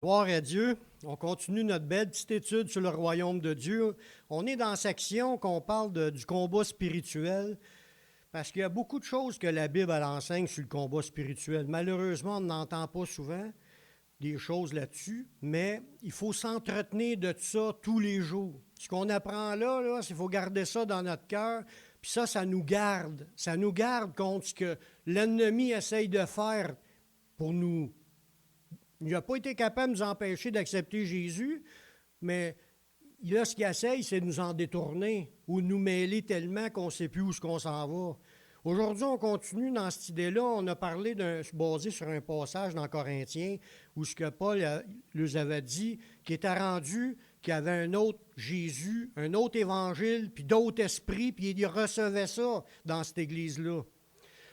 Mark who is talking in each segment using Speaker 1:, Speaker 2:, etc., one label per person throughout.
Speaker 1: Gloire à Dieu. On continue notre belle petite étude sur le royaume de Dieu. On est dans la section qu'on parle du combat spirituel, parce qu'il y a beaucoup de choses que la Bible elle enseigne sur le combat spirituel. Malheureusement, on n'entend pas souvent des choses là-dessus, mais il faut s'entretenir de ça tous les jours. Ce qu'on apprend là, c'est qu'il faut garder ça dans notre cœur, puis ça nous garde. Ça nous garde contre ce que l'ennemi essaye de faire pour nous. Il n'a pas été capable de nous empêcher d'accepter Jésus, mais là, ce qu'il essaye, c'est de nous en détourner ou de nous mêler tellement qu'on ne sait plus où est-ce qu'on s'en va. Aujourd'hui, on continue dans cette idée-là. On a parlé basé sur un passage dans Corinthiens où ce que Paul leur avait dit, qu'il était rendu, qu'il y avait un autre Jésus, un autre évangile, puis d'autres esprits, puis il recevait ça dans cette église-là.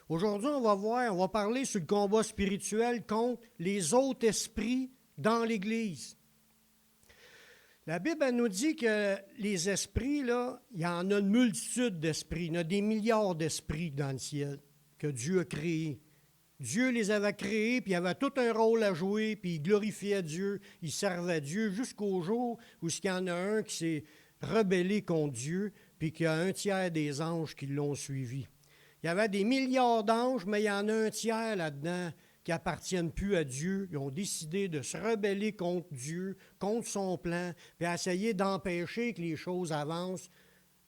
Speaker 1: Aujourd'hui, on va parler sur le combat spirituel contre les autres esprits dans l'Église. La Bible elle nous dit que les esprits, là, il y en a une multitude d'esprits. Il y en a des milliards d'esprits dans le ciel que Dieu a créés. Dieu les avait créés, puis il avait tout un rôle à jouer, puis il glorifiait Dieu, il servait Dieu jusqu'au jour où il y en a un qui s'est rebellé contre Dieu, puis qu'il y a un tiers des anges qui l'ont suivi. Il y avait des milliards d'anges, mais il y en a un tiers là-dedans qui n'appartiennent plus à Dieu. Ils ont décidé de se rebeller contre Dieu, contre son plan, puis essayer d'empêcher que les choses avancent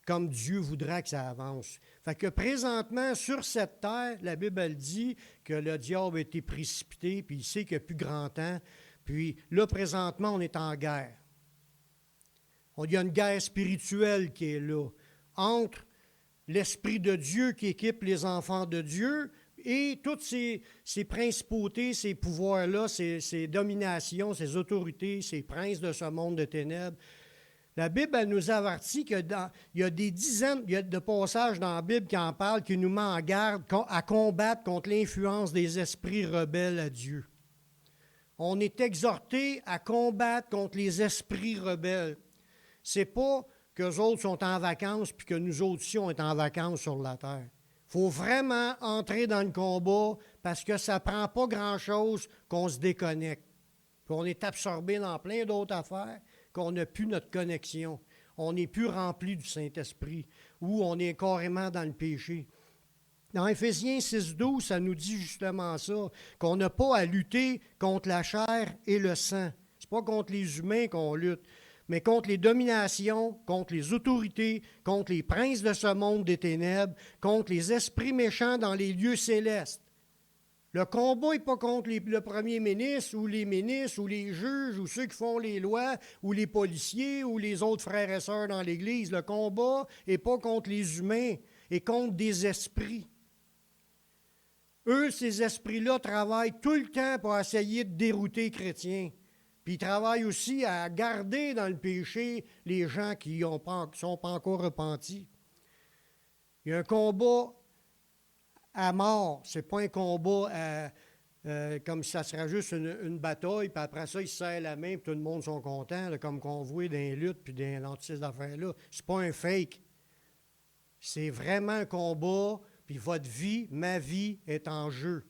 Speaker 1: comme Dieu voudrait que ça avance. Fait que présentement, sur cette terre, la Bible elle dit que le diable a été précipité, puis il sait qu'il n'y a plus grand temps. Puis là, présentement, on est en guerre. Il y a une guerre spirituelle qui est là, entre l'Esprit de Dieu qui équipe les enfants de Dieu et toutes ces principautés, ces pouvoirs-là, ces dominations, ces autorités, ces princes de ce monde de ténèbres. La Bible elle nous avertit qu'il y a des dizaines de passages dans la Bible qui en parlent, qui nous met en garde à combattre contre l'influence des esprits rebelles à Dieu. On est exhorté à combattre contre les esprits rebelles. C'est pas qu'eux autres sont en vacances puis que nous autres aussi, on est en vacances sur la terre. Il faut vraiment entrer dans le combat parce que ça ne prend pas grand-chose qu'on se déconnecte. Puis on est absorbé dans plein d'autres affaires qu'on n'a plus notre connexion. On n'est plus rempli du Saint-Esprit ou on est carrément dans le péché. Dans Éphésiens 6,12, ça nous dit justement ça, qu'on n'a pas à lutter contre la chair et le sang. Ce n'est pas contre les humains qu'on lutte, mais contre les dominations, contre les autorités, contre les princes de ce monde des ténèbres, contre les esprits méchants dans les lieux célestes. Le combat n'est pas contre le premier ministre ou les juges ou ceux qui font les lois ou les policiers ou les autres frères et sœurs dans l'Église. Le combat n'est pas contre les humains et contre des esprits. Eux, ces esprits-là, travaillent tout le temps pour essayer de dérouter les chrétiens. Puis ils travaillent aussi à garder dans le péché les gens qui ne sont pas encore repentis. Il y a un combat à mort. Ce n'est pas un combat comme si ça serait juste une bataille, puis après ça, ils se serrent la main, puis tout le monde sont contents, là, comme qu'on voit dans les luttes, puis dans ces affaires-là. Ce n'est pas un fake. C'est vraiment un combat, puis votre vie, ma vie, est en jeu.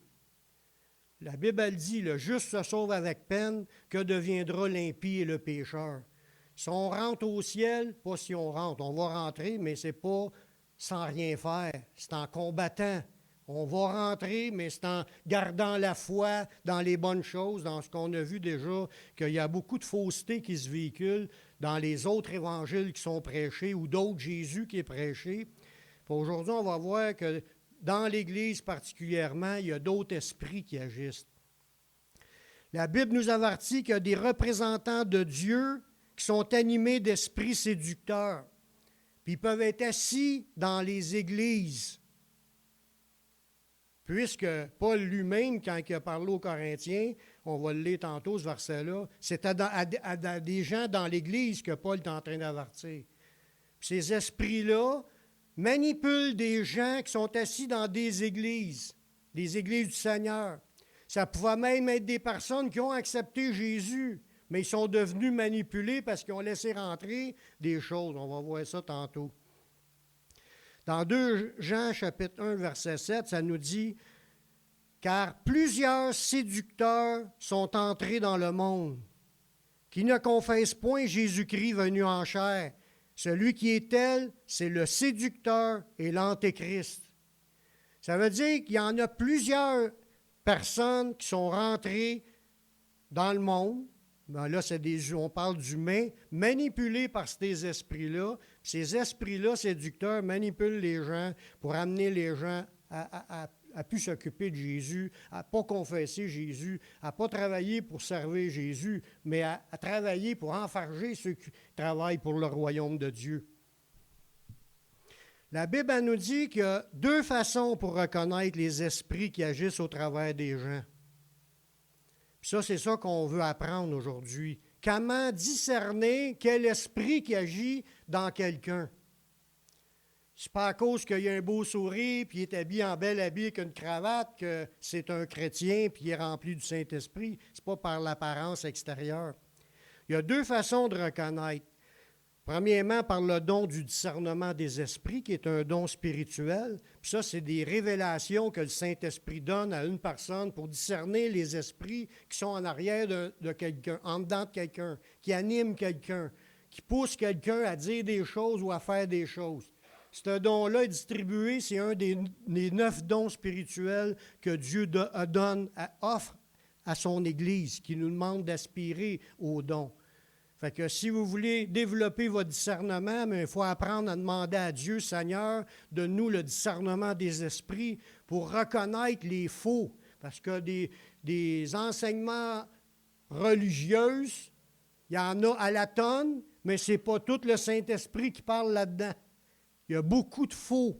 Speaker 1: La Bible elle dit, le juste se sauve avec peine, que deviendra l'impie et le pécheur. Si on rentre au ciel, pas si on rentre, on va rentrer, mais ce n'est pas sans rien faire, c'est en combattant. On va rentrer, mais c'est en gardant la foi dans les bonnes choses, dans ce qu'on a vu déjà, qu'il y a beaucoup de fausseté qui se véhiculent dans les autres évangiles qui sont prêchés ou d'autres Jésus qui est prêché. Puis aujourd'hui, on va voir que dans l'Église particulièrement, il y a d'autres esprits qui agissent. La Bible nous avertit qu'il y a des représentants de Dieu qui sont animés d'esprits séducteurs. Puis ils peuvent être assis dans les églises. Puisque Paul lui-même, quand il a parlé aux Corinthiens, on va le lire tantôt ce verset-là, c'était à des gens dans l'Église que Paul est en train d'avertir. Puis ces esprits-là manipulent des gens qui sont assis dans des églises du Seigneur. Ça pouvait même être des personnes qui ont accepté Jésus, mais ils sont devenus manipulés parce qu'ils ont laissé rentrer des choses. On va voir ça tantôt. Dans 2 Jean, chapitre 1, verset 7, ça nous dit « Car plusieurs séducteurs sont entrés dans le monde. qui ne confesse point Jésus-Christ venu en chair. Celui qui est tel, c'est le séducteur et l'antéchrist. Ça veut dire qu'il y en a plusieurs personnes qui sont rentrées dans le monde. Ben là, on parle d'humains manipulés par ces esprits-là. Ces esprits-là séducteurs manipulent les gens pour amener les gens à plus s'occuper de Jésus, à ne pas confesser Jésus, à ne pas travailler pour servir Jésus, mais à travailler pour enfarger ceux qui travaillent pour le royaume de Dieu. La Bible elle nous dit qu'il y a deux façons pour reconnaître les esprits qui agissent au travers des gens. Puis ça, c'est ça qu'on veut apprendre aujourd'hui. Comment discerner quel esprit qui agit dans quelqu'un? C'est pas à cause qu'il y a un beau sourire, puis il est habillé en bel habit avec une cravate, que c'est un chrétien, puis il est rempli du Saint-Esprit. C'est pas par l'apparence extérieure. Il y a deux façons de reconnaître. Premièrement, par le don du discernement des esprits, qui est un don spirituel. Puis ça, c'est des révélations que le Saint-Esprit donne à une personne pour discerner les esprits qui sont en arrière de quelqu'un, en dedans de quelqu'un, qui animent quelqu'un, qui poussent quelqu'un à dire des choses ou à faire des choses. Ce don-là est distribué, c'est un des 9 dons spirituels que Dieu offre à son Église, qui nous demande d'aspirer aux dons. Fait que si vous voulez développer votre discernement, mais il faut apprendre à demander à Dieu, Seigneur, donne-nous le discernement des esprits pour reconnaître les faux. Parce que des enseignements religieux, il y en a à la tonne, mais ce n'est pas tout le Saint-Esprit qui parle là-dedans. Il y a beaucoup de faux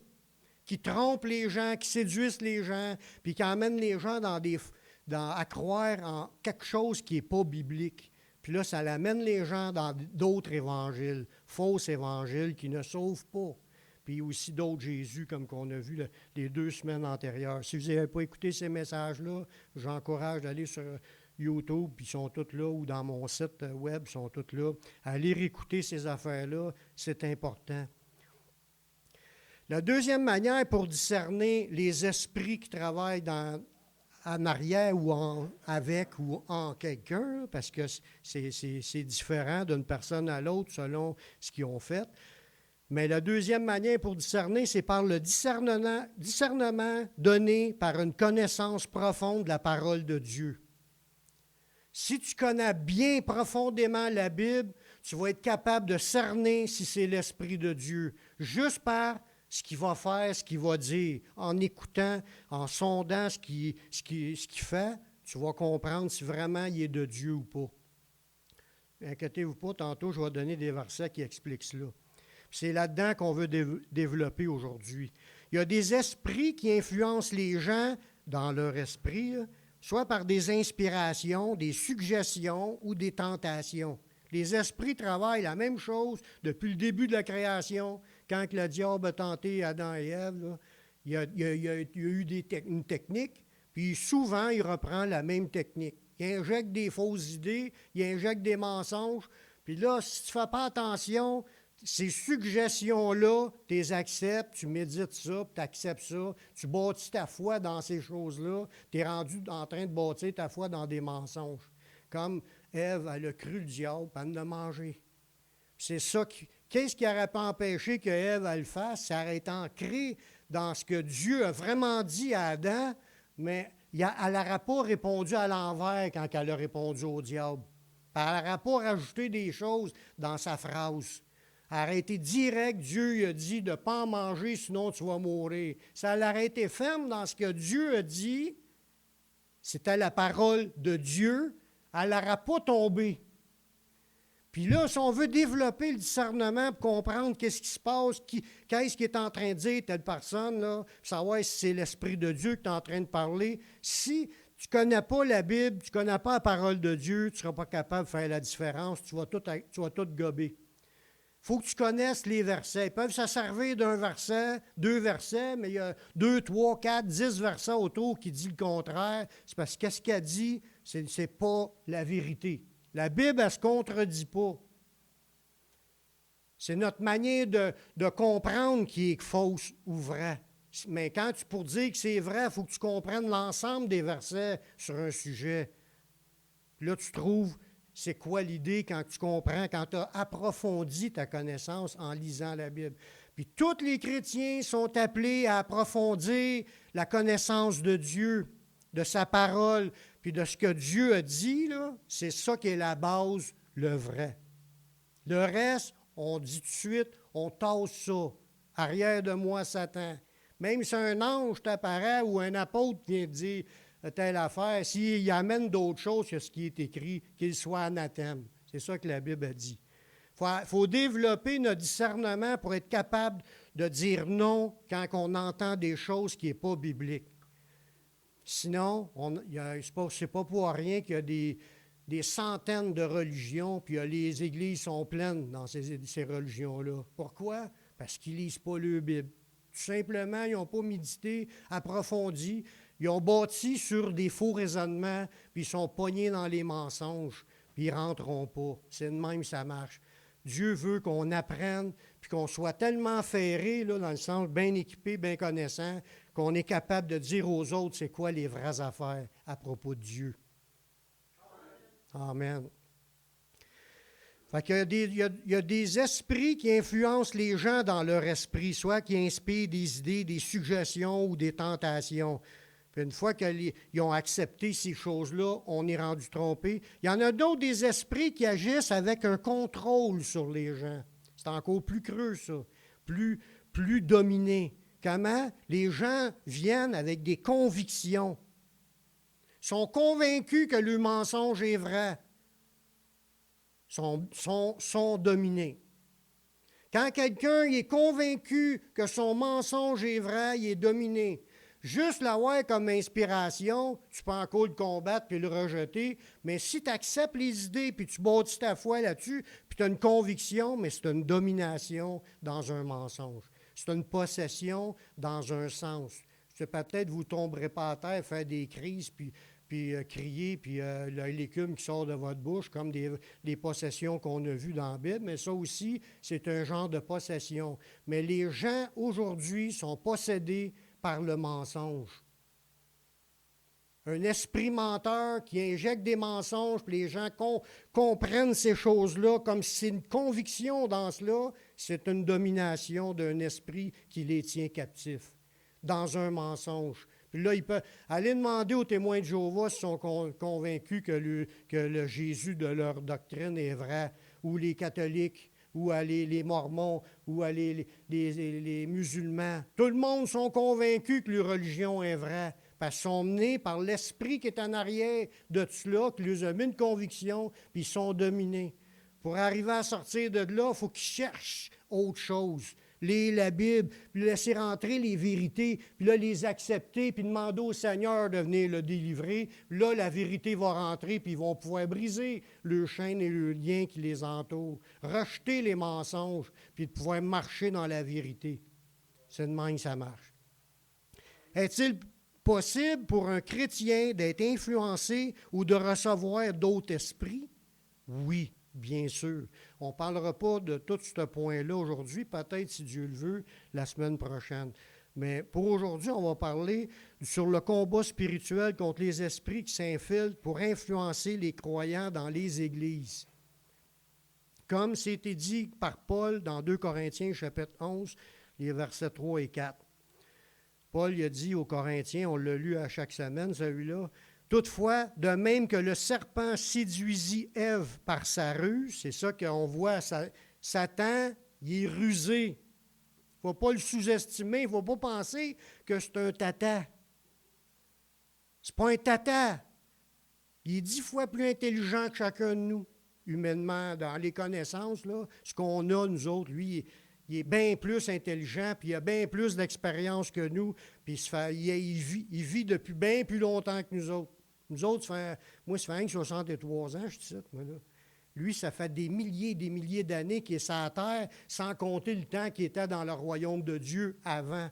Speaker 1: qui trompent les gens, qui séduisent les gens, puis qui emmènent les gens à croire en quelque chose qui n'est pas biblique. Puis là, ça amène les gens dans d'autres évangiles, faux évangiles qui ne sauvent pas. Puis aussi d'autres Jésus, comme qu'on a vu les 2 semaines antérieures. Si vous n'avez pas écouté ces messages-là, j'encourage d'aller sur YouTube, puis ils sont tous là, ou dans mon site web, ils sont tous là. Allez réécouter ces affaires-là, c'est important. La deuxième manière pour discerner les esprits qui travaillent en arrière ou avec ou en quelqu'un, parce que c'est différent d'une personne à l'autre selon ce qu'ils ont fait. Mais la deuxième manière pour discerner, c'est par le discernement donné par une connaissance profonde de la parole de Dieu. Si tu connais bien profondément la Bible, tu vas être capable de cerner si c'est l'Esprit de Dieu, juste par ce qu'il va faire, ce qu'il va dire. En écoutant, en sondant ce qu'il fait, tu vas comprendre si vraiment il est de Dieu ou pas. Inquiétez-vous pas, tantôt je vais donner des versets qui expliquent cela. C'est là-dedans qu'on veut développer aujourd'hui. Il y a des esprits qui influencent les gens dans leur esprit, soit par des inspirations, des suggestions ou des tentations. Les esprits travaillent la même chose depuis le début de la création. Quand le diable a tenté Adam et Ève, là, il y a eu une technique, puis souvent, il reprend la même technique. Il injecte des fausses idées, il injecte des mensonges, puis là, si tu ne fais pas attention, ces suggestions-là, tu les acceptes, tu médites ça, puis tu acceptes ça, tu bâtis ta foi dans ces choses-là, tu es rendu en train de bâtir ta foi dans des mensonges. Comme Ève, elle a cru le diable, puis elle en a mangé. C'est ça qu'est-ce qui n'aurait pas empêché que Ève elle le fasse? Ça aurait été ancré dans ce que Dieu a vraiment dit à Adam, mais elle n'aurait pas répondu à l'envers quand elle a répondu au diable. Elle n'aurait pas rajouté des choses dans sa phrase. Elle aurait été direct, Dieu lui a dit de ne pas en manger, sinon tu vas mourir. Ça aurait été ferme dans ce que Dieu a dit. C'était la parole de Dieu. Elle n'aurait pas tombé. Puis là, si on veut développer le discernement pour comprendre qu'est-ce qui se passe, qu'est-ce qui est en train de dire telle personne, là, savoir si c'est l'Esprit de Dieu qui est en train de parler, si tu ne connais pas la Bible, tu ne connais pas la parole de Dieu, tu ne seras pas capable de faire la différence, tu vas tout gober. Il faut que tu connaisses les versets. Ils peuvent se servir d'un verset, 2 versets, mais il y a 2, 3, 4, 10 versets autour qui disent le contraire. C'est parce que qu'est-ce qu'elle dit, ce n'est pas la vérité. La Bible, elle ne se contredit pas. C'est notre manière de comprendre qui est fausse ou vraie. Mais pour dire que c'est vrai, il faut que tu comprennes l'ensemble des versets sur un sujet. Puis là, tu trouves c'est quoi l'idée quand tu comprends, quand tu as approfondi ta connaissance en lisant la Bible. Puis tous les chrétiens sont appelés à approfondir la connaissance de Dieu, de sa parole, puis de ce que Dieu a dit, là, c'est ça qui est la base, le vrai. Le reste, on dit tout de suite, on tasse ça. Arrière de moi, Satan. Même si un ange t'apparaît ou un apôtre vient te dire telle affaire, s'il amène d'autres choses que ce qui est écrit, qu'il soit anathème. C'est ça que la Bible a dit. Il faut développer notre discernement pour être capable de dire non quand on entend des choses qui ne sont pas bibliques. Sinon, c'est pas pour rien qu'il y a des centaines de religions, puis les églises sont pleines dans ces religions-là. Pourquoi? Parce qu'ils ne lisent pas le Bible. Tout simplement, ils n'ont pas médité, approfondi. Ils ont bâti sur des faux raisonnements, puis ils sont pognés dans les mensonges, puis ils ne rentreront pas. C'est de même que ça marche. Dieu veut qu'on apprenne, puis qu'on soit tellement ferré, là, dans le sens bien équipé, bien connaissant, qu'on est capable de dire aux autres c'est quoi les vraies affaires à propos de Dieu. Amen. Fait qu'il y a des esprits qui influencent les gens dans leur esprit, soit qui inspirent des idées, des suggestions ou des tentations. Puis une fois qu'ils ont accepté ces choses-là, on est rendu trompé. Il y en a d'autres des esprits qui agissent avec un contrôle sur les gens. C'est encore plus creux, ça, plus dominé. Comment? Les gens viennent avec des convictions. Ils sont convaincus que le mensonge est vrai. Sont dominés. Quand quelqu'un est convaincu que son mensonge est vrai, il est dominé. Juste l'avoir comme inspiration, tu peux encore le combattre puis le rejeter, mais si tu acceptes les idées puis tu bâtis ta foi là-dessus, puis tu as une conviction, mais c'est une domination dans un mensonge. C'est une possession dans un sens. Peut-être vous ne tomberez pas à terre, faire des crises, puis crier, puis l'écume qui sort de votre bouche, comme des possessions qu'on a vues dans la Bible, mais ça aussi, c'est un genre de possession. Mais les gens, aujourd'hui, sont possédés par le mensonge. Un esprit menteur qui injecte des mensonges, puis les gens comprennent ces choses-là comme si c'est une conviction dans cela, c'est une domination d'un esprit qui les tient captifs dans un mensonge. Puis là, ils peuvent aller demander aux témoins de Jéhovah s'ils sont convaincus que le Jésus de leur doctrine est vrai, ou les catholiques, ou les mormons, ou les musulmans. Tout le monde sont convaincus que leur religion est vraie, parce qu'ils sont menés par l'esprit qui est en arrière de cela, qui leur a mis une conviction, puis ils sont dominés. Pour arriver à sortir de là, il faut qu'ils cherchent autre chose. Lire la Bible, puis laisser rentrer les vérités, puis là, les accepter, puis demander au Seigneur de venir le délivrer. Là, la vérité va rentrer, puis ils vont pouvoir briser le chaîne et le lien qui les entoure, rejeter les mensonges, puis de pouvoir marcher dans la vérité. C'est de même que ça marche. Est-il possible pour un chrétien d'être influencé ou de recevoir d'autres esprits? Oui. Bien sûr. On ne parlera pas de tout ce point-là aujourd'hui, peut-être, si Dieu le veut, la semaine prochaine. Mais pour aujourd'hui, on va parler sur le combat spirituel contre les esprits qui s'infiltrent pour influencer les croyants dans les églises. Comme c'était dit par Paul dans 2 Corinthiens, chapitre 11, les versets 3 et 4. Paul a dit aux Corinthiens, on l'a lu à chaque semaine, celui-là, « Toutefois, de même que le serpent séduisit Ève par sa ruse, c'est ça qu'on voit, Satan, il est rusé. Il ne faut pas le sous-estimer, il ne faut pas penser que c'est un tata. Ce n'est pas un tata. Il est 10 fois plus intelligent que chacun de nous, humainement, dans les connaissances, là, ce qu'on a, nous autres, lui, il est bien plus intelligent, puis il a bien plus d'expérience que nous, puis il vit depuis bien plus longtemps que nous autres. Nous autres, moi, ça fait 63 ans, je dis ça, moi, là. Lui, ça fait des milliers d'années qu'il est sur la terre, sans compter le temps qu'il était dans le royaume de Dieu avant.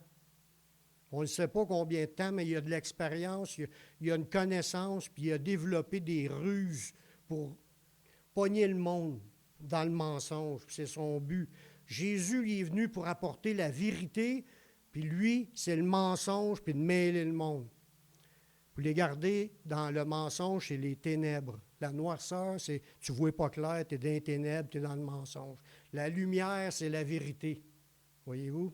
Speaker 1: On ne sait pas combien de temps, mais il a de l'expérience, il a une connaissance, puis il a développé des ruses pour pogner le monde dans le mensonge. C'est son but. Jésus, il est venu pour apporter la vérité, puis lui, c'est le mensonge, puis de mêler le monde. Pour les garder dans le mensonge et les ténèbres. La noirceur, c'est tu ne vois pas clair, tu es dans les ténèbres, tu es dans le mensonge. La lumière, c'est la vérité. Voyez-vous?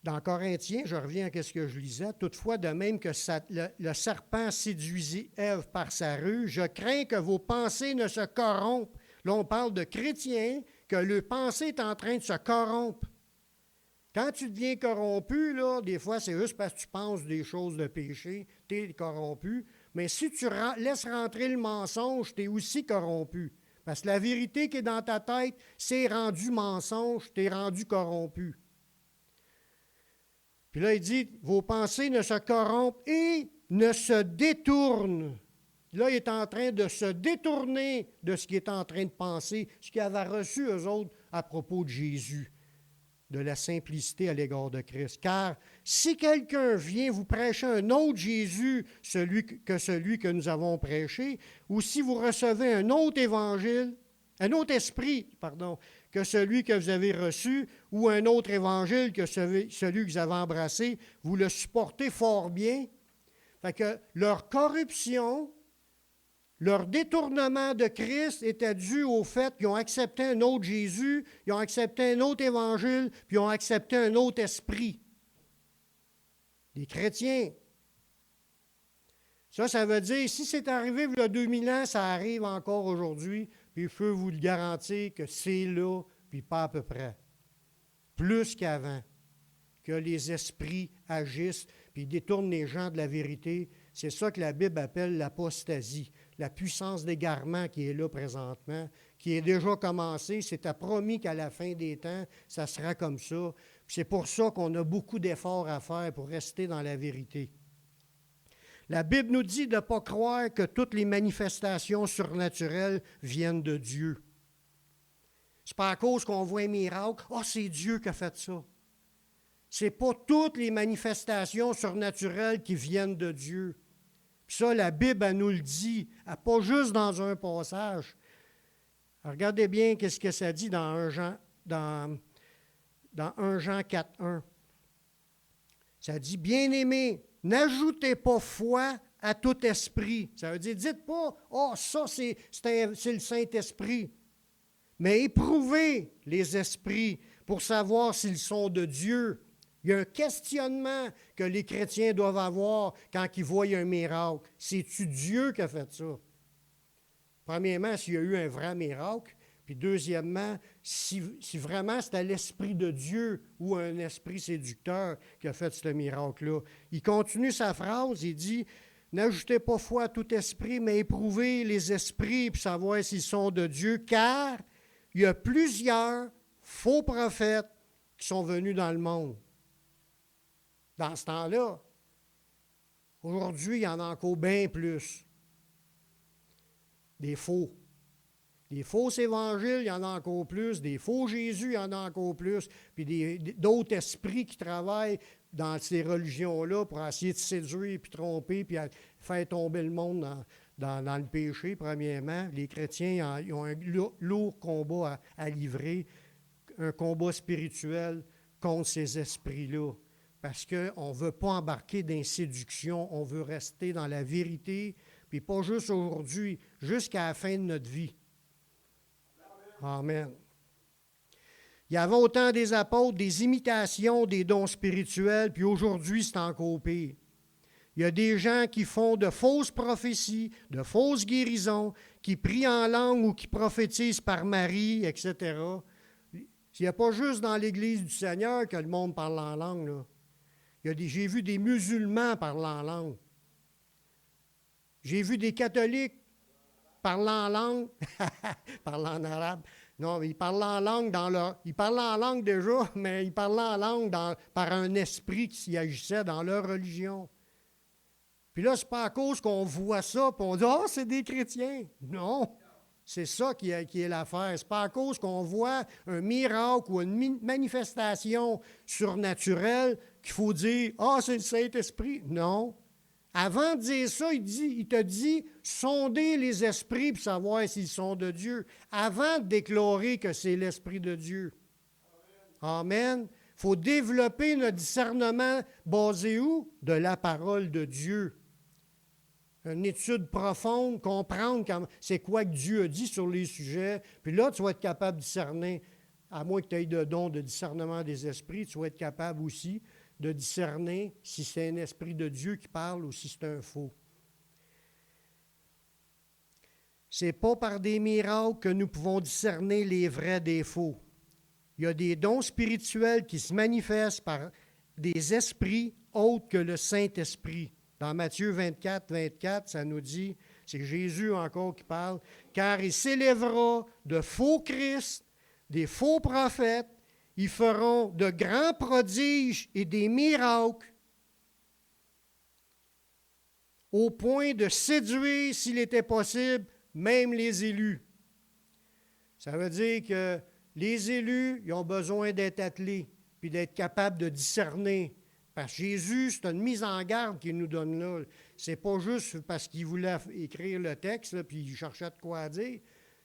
Speaker 1: Dans Corinthiens, je reviens à ce que je lisais, toutefois, de même que le serpent séduisit Ève par sa ruse, je crains que vos pensées ne se corrompent. Là, on parle de chrétiens, que le pensée est en train de se corrompre. Quand tu deviens corrompu, là, des fois, c'est juste parce que tu penses des choses de péché, tu es corrompu. Mais si tu laisses rentrer le mensonge, tu es aussi corrompu. Parce que la vérité qui est dans ta tête, c'est rendu mensonge, tu es rendu corrompu. Puis là, il dit, vos pensées ne se corrompent et ne se détournent. Là, il est en train de se détourner de ce qu'il est en train de penser, ce qu'ils avaient reçu, eux autres, à propos de Jésus, de la simplicité à l'égard de Christ. Car si quelqu'un vient vous prêcher un autre Jésus celui que nous avons prêché, ou si vous recevez un autre évangile, un autre esprit, que celui que vous avez reçu, ou un autre évangile que celui que vous avez embrassé, vous le supportez fort bien. Fait que leur corruption, leur détournement de Christ était dû au fait qu'ils ont accepté un autre Jésus, ils ont accepté un autre évangile, puis ils ont accepté un autre esprit. Les chrétiens. Ça veut dire, si c'est arrivé il y a 2000 ans, ça arrive encore aujourd'hui, puis je peux vous le garantir que c'est là, puis pas à peu près. Plus qu'avant, que les esprits agissent, puis détournent les gens de la vérité. C'est ça que la Bible appelle l'apostasie, la puissance d'égarement qui est là présentement, qui est déjà commencée. C'est promis qu'à la fin des temps, ça sera comme ça. Puis c'est pour ça qu'on a beaucoup d'efforts à faire pour rester dans la vérité. La Bible nous dit de ne pas croire que toutes les manifestations surnaturelles viennent de Dieu. C'est pas à cause qu'on voit un miracle, « Ah, c'est Dieu qui a fait ça ». Ce n'est pas toutes les manifestations surnaturelles qui viennent de Dieu. Puis ça, la Bible, elle nous le dit, pas juste dans un passage. Regardez bien ce que ça dit dans 1 Jean, dans 1 Jean 4.1. Ça dit, « Bien-aimés, n'ajoutez pas foi à tout esprit. » Ça veut dire, dites pas, « Ah, ça, c'est le Saint-Esprit. » Mais éprouvez les esprits pour savoir s'ils sont de Dieu. Il y a un questionnement que les chrétiens doivent avoir quand ils voient un miracle. C'est-tu Dieu qui a fait ça? Premièrement, s'il y a eu un vrai miracle. Puis deuxièmement, si vraiment c'était l'Esprit de Dieu ou un esprit séducteur qui a fait ce miracle-là. Il continue sa phrase, il dit, « N'ajoutez pas foi à tout esprit, mais éprouvez les esprits pour savoir s'ils sont de Dieu, car il y a plusieurs faux prophètes qui sont venus dans le monde. » Dans ce temps-là, aujourd'hui, il y en a encore bien plus. Des faux. Des faux évangiles, il y en a encore plus. Des faux Jésus, il y en a encore plus. Puis d'autres esprits qui travaillent dans ces religions-là pour essayer de séduire, puis tromper, puis faire tomber le monde dans le péché, premièrement. Les chrétiens ils ont un lourd combat à livrer, un combat spirituel contre ces esprits-là. Parce qu'on ne veut pas embarquer dans une séduction, on veut rester dans la vérité, puis pas juste aujourd'hui, jusqu'à la fin de notre vie. Amen. Il y avait autant des apôtres, des imitations, des dons spirituels, puis aujourd'hui, c'est encore pire. Il y a des gens qui font de fausses prophéties, de fausses guérisons, qui prient en langue ou qui prophétisent par Marie, etc. Il n'y a pas juste dans l'Église du Seigneur que le monde parle en langue, là. J'ai vu des musulmans parlant en langue. J'ai vu des catholiques parlant en langue, parlant en arabe. Non, ils parlaient en langue ils parlaient en langue déjà, mais ils parlaient en langue par un esprit qui s'y agissait dans leur religion. Puis là, c'est pas à cause qu'on voit ça et on dit « Ah, c'est des chrétiens ». Non, c'est ça qui est l'affaire. C'est pas à cause qu'on voit un miracle ou une manifestation surnaturelle qu'il faut dire « Ah, c'est le Saint-Esprit ». Non. Avant de dire ça, il te dit « Sondez les esprits pour savoir s'ils sont de Dieu ». Avant de déclarer que c'est l'Esprit de Dieu. Amen. Il faut développer notre discernement basé où? De la parole de Dieu. une étude profonde, comprendre c'est quoi que Dieu a dit sur les sujets. Puis là, tu vas être capable de discerner, à moins que tu aies de don de discernement des esprits, tu vas être capable aussi de discerner si c'est un esprit de Dieu qui parle ou si c'est un faux. Ce n'est pas par des miracles que nous pouvons discerner les vrais des faux. Il y a des dons spirituels qui se manifestent par des esprits autres que le Saint-Esprit. Dans Matthieu 24, 24, ça nous dit, c'est Jésus encore qui parle, « Car il s'élèvera de faux Christ, des faux prophètes, ils feront de grands prodiges et des miracles, au point de séduire, s'il était possible, même les élus. » Ça veut dire que les élus, ils ont besoin d'être attelés, puis d'être capables de discerner. Parce que Jésus, c'est une mise en garde qu'il nous donne là. C'est pas juste parce qu'il voulait écrire le texte, là, puis il cherchait de quoi dire.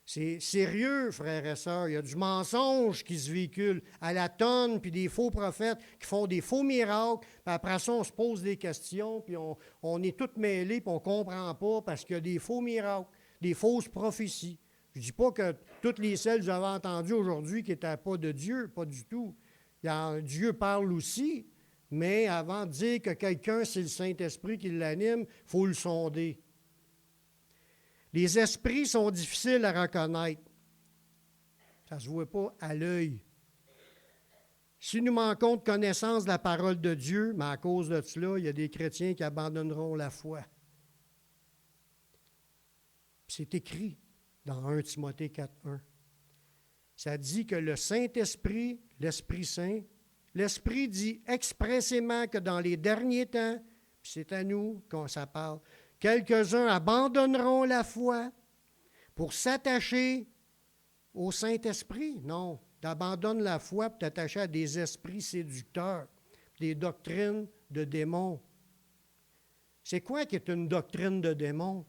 Speaker 1: C'est sérieux, frères et sœurs. Il y a du mensonge qui se véhicule à la tonne, puis des faux prophètes qui font des faux miracles. Puis après ça, on se pose des questions, puis on est tous mêlés, puis on ne comprend pas parce qu'il y a des faux miracles, des fausses prophéties. Je ne dis pas que toutes les celles que vous avez entendues aujourd'hui qui n'étaient pas de Dieu, pas du tout. Dieu parle aussi, mais avant de dire que quelqu'un, c'est le Saint-Esprit qui l'anime, il faut le sonder. Les esprits sont difficiles à reconnaître. Ça ne se voit pas à l'œil. Si nous manquons de connaissance de la parole de Dieu, mais à cause de cela, il y a des chrétiens qui abandonneront la foi. C'est écrit dans 1 Timothée 4.1. Ça dit que le Saint-Esprit, l'Esprit Saint, l'Esprit dit expressément que dans les derniers temps, puis c'est à nous qu'on ça parle, quelques-uns abandonneront la foi pour s'attacher au Saint-Esprit. Non, t'abandonnes la foi pour t'attacher à des esprits séducteurs, des doctrines de démons. C'est quoi qui est une doctrine de démons?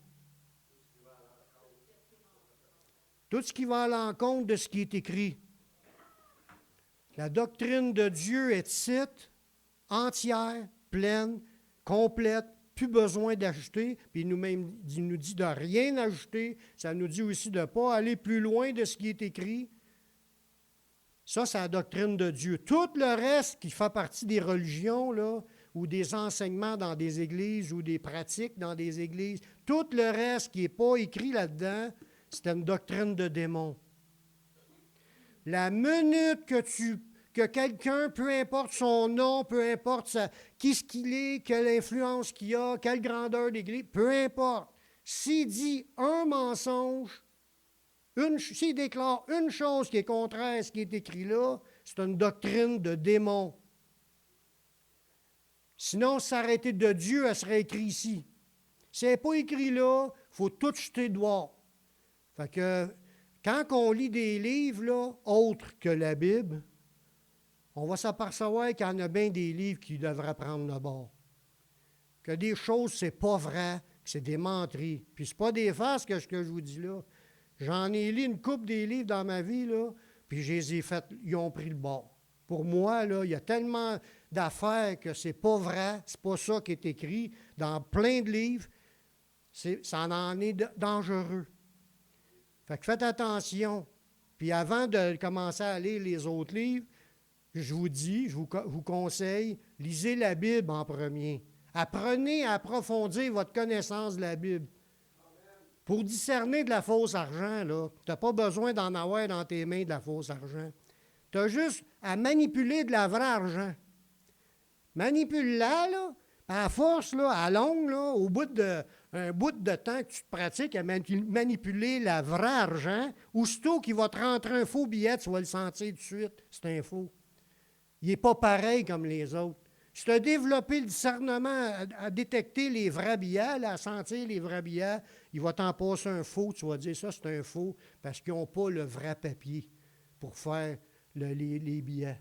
Speaker 1: Tout ce qui va à l'encontre de ce qui est écrit. La doctrine de Dieu est dite, entière, pleine, complète, plus besoin d'ajouter, puis il nous dit de rien ajouter, ça nous dit aussi de ne pas aller plus loin de ce qui est écrit. Ça, c'est la doctrine de Dieu. Tout le reste qui fait partie des religions, là, ou des enseignements dans des églises, ou des pratiques dans des églises, tout le reste qui n'est pas écrit là-dedans, c'est une doctrine de démon. La minute que quelqu'un, peu importe son nom, peu importe qui ce qu'il est, quelle influence qu'il a, quelle grandeur d'église, peu importe, s'il dit un mensonge, s'il déclare une chose qui est contraire à ce qui est écrit là, c'est une doctrine de démon. Sinon, si ça aurait été de Dieu, elle serait écrite ici. Si elle n'est pas écrit là, il faut tout jeter dehors. Fait que quand on lit des livres là, autres que la Bible, on va s'apercevoir qu'il y en a bien des livres qui devraient prendre le bord. Que des choses, c'est pas vrai, que c'est des menteries. Puis c'est pas des farces que je vous dis là. J'en ai lu une couple des livres dans ma vie, là, puis je les ai fait, ils ont pris le bord. Pour moi, là, il y a tellement d'affaires que c'est pas vrai, c'est pas ça qui est écrit dans plein de livres. Ça en est dangereux. Fait que faites attention. Puis avant de commencer à lire les autres livres, je vous conseille, lisez la Bible en premier. Apprenez à approfondir votre connaissance de la Bible. Pour discerner de la fausse argent, là, tu n'as pas besoin d'en avoir dans tes mains de la fausse argent. Tu as juste à manipuler de la vraie argent. Manipule-la, là, à force, là, à longue, là, au bout de temps que tu te pratiques à manipuler la vraie argent, aussitôt qu'il va te rentrer un faux billet, tu vas le sentir tout de suite, c'est un faux. Il n'est pas pareil comme les autres. Si tu as développé le discernement à détecter les vrais billets, là, à sentir les vrais billets, il va t'en passer un faux, tu vas dire ça c'est un faux, parce qu'ils n'ont pas le vrai papier pour faire les billets.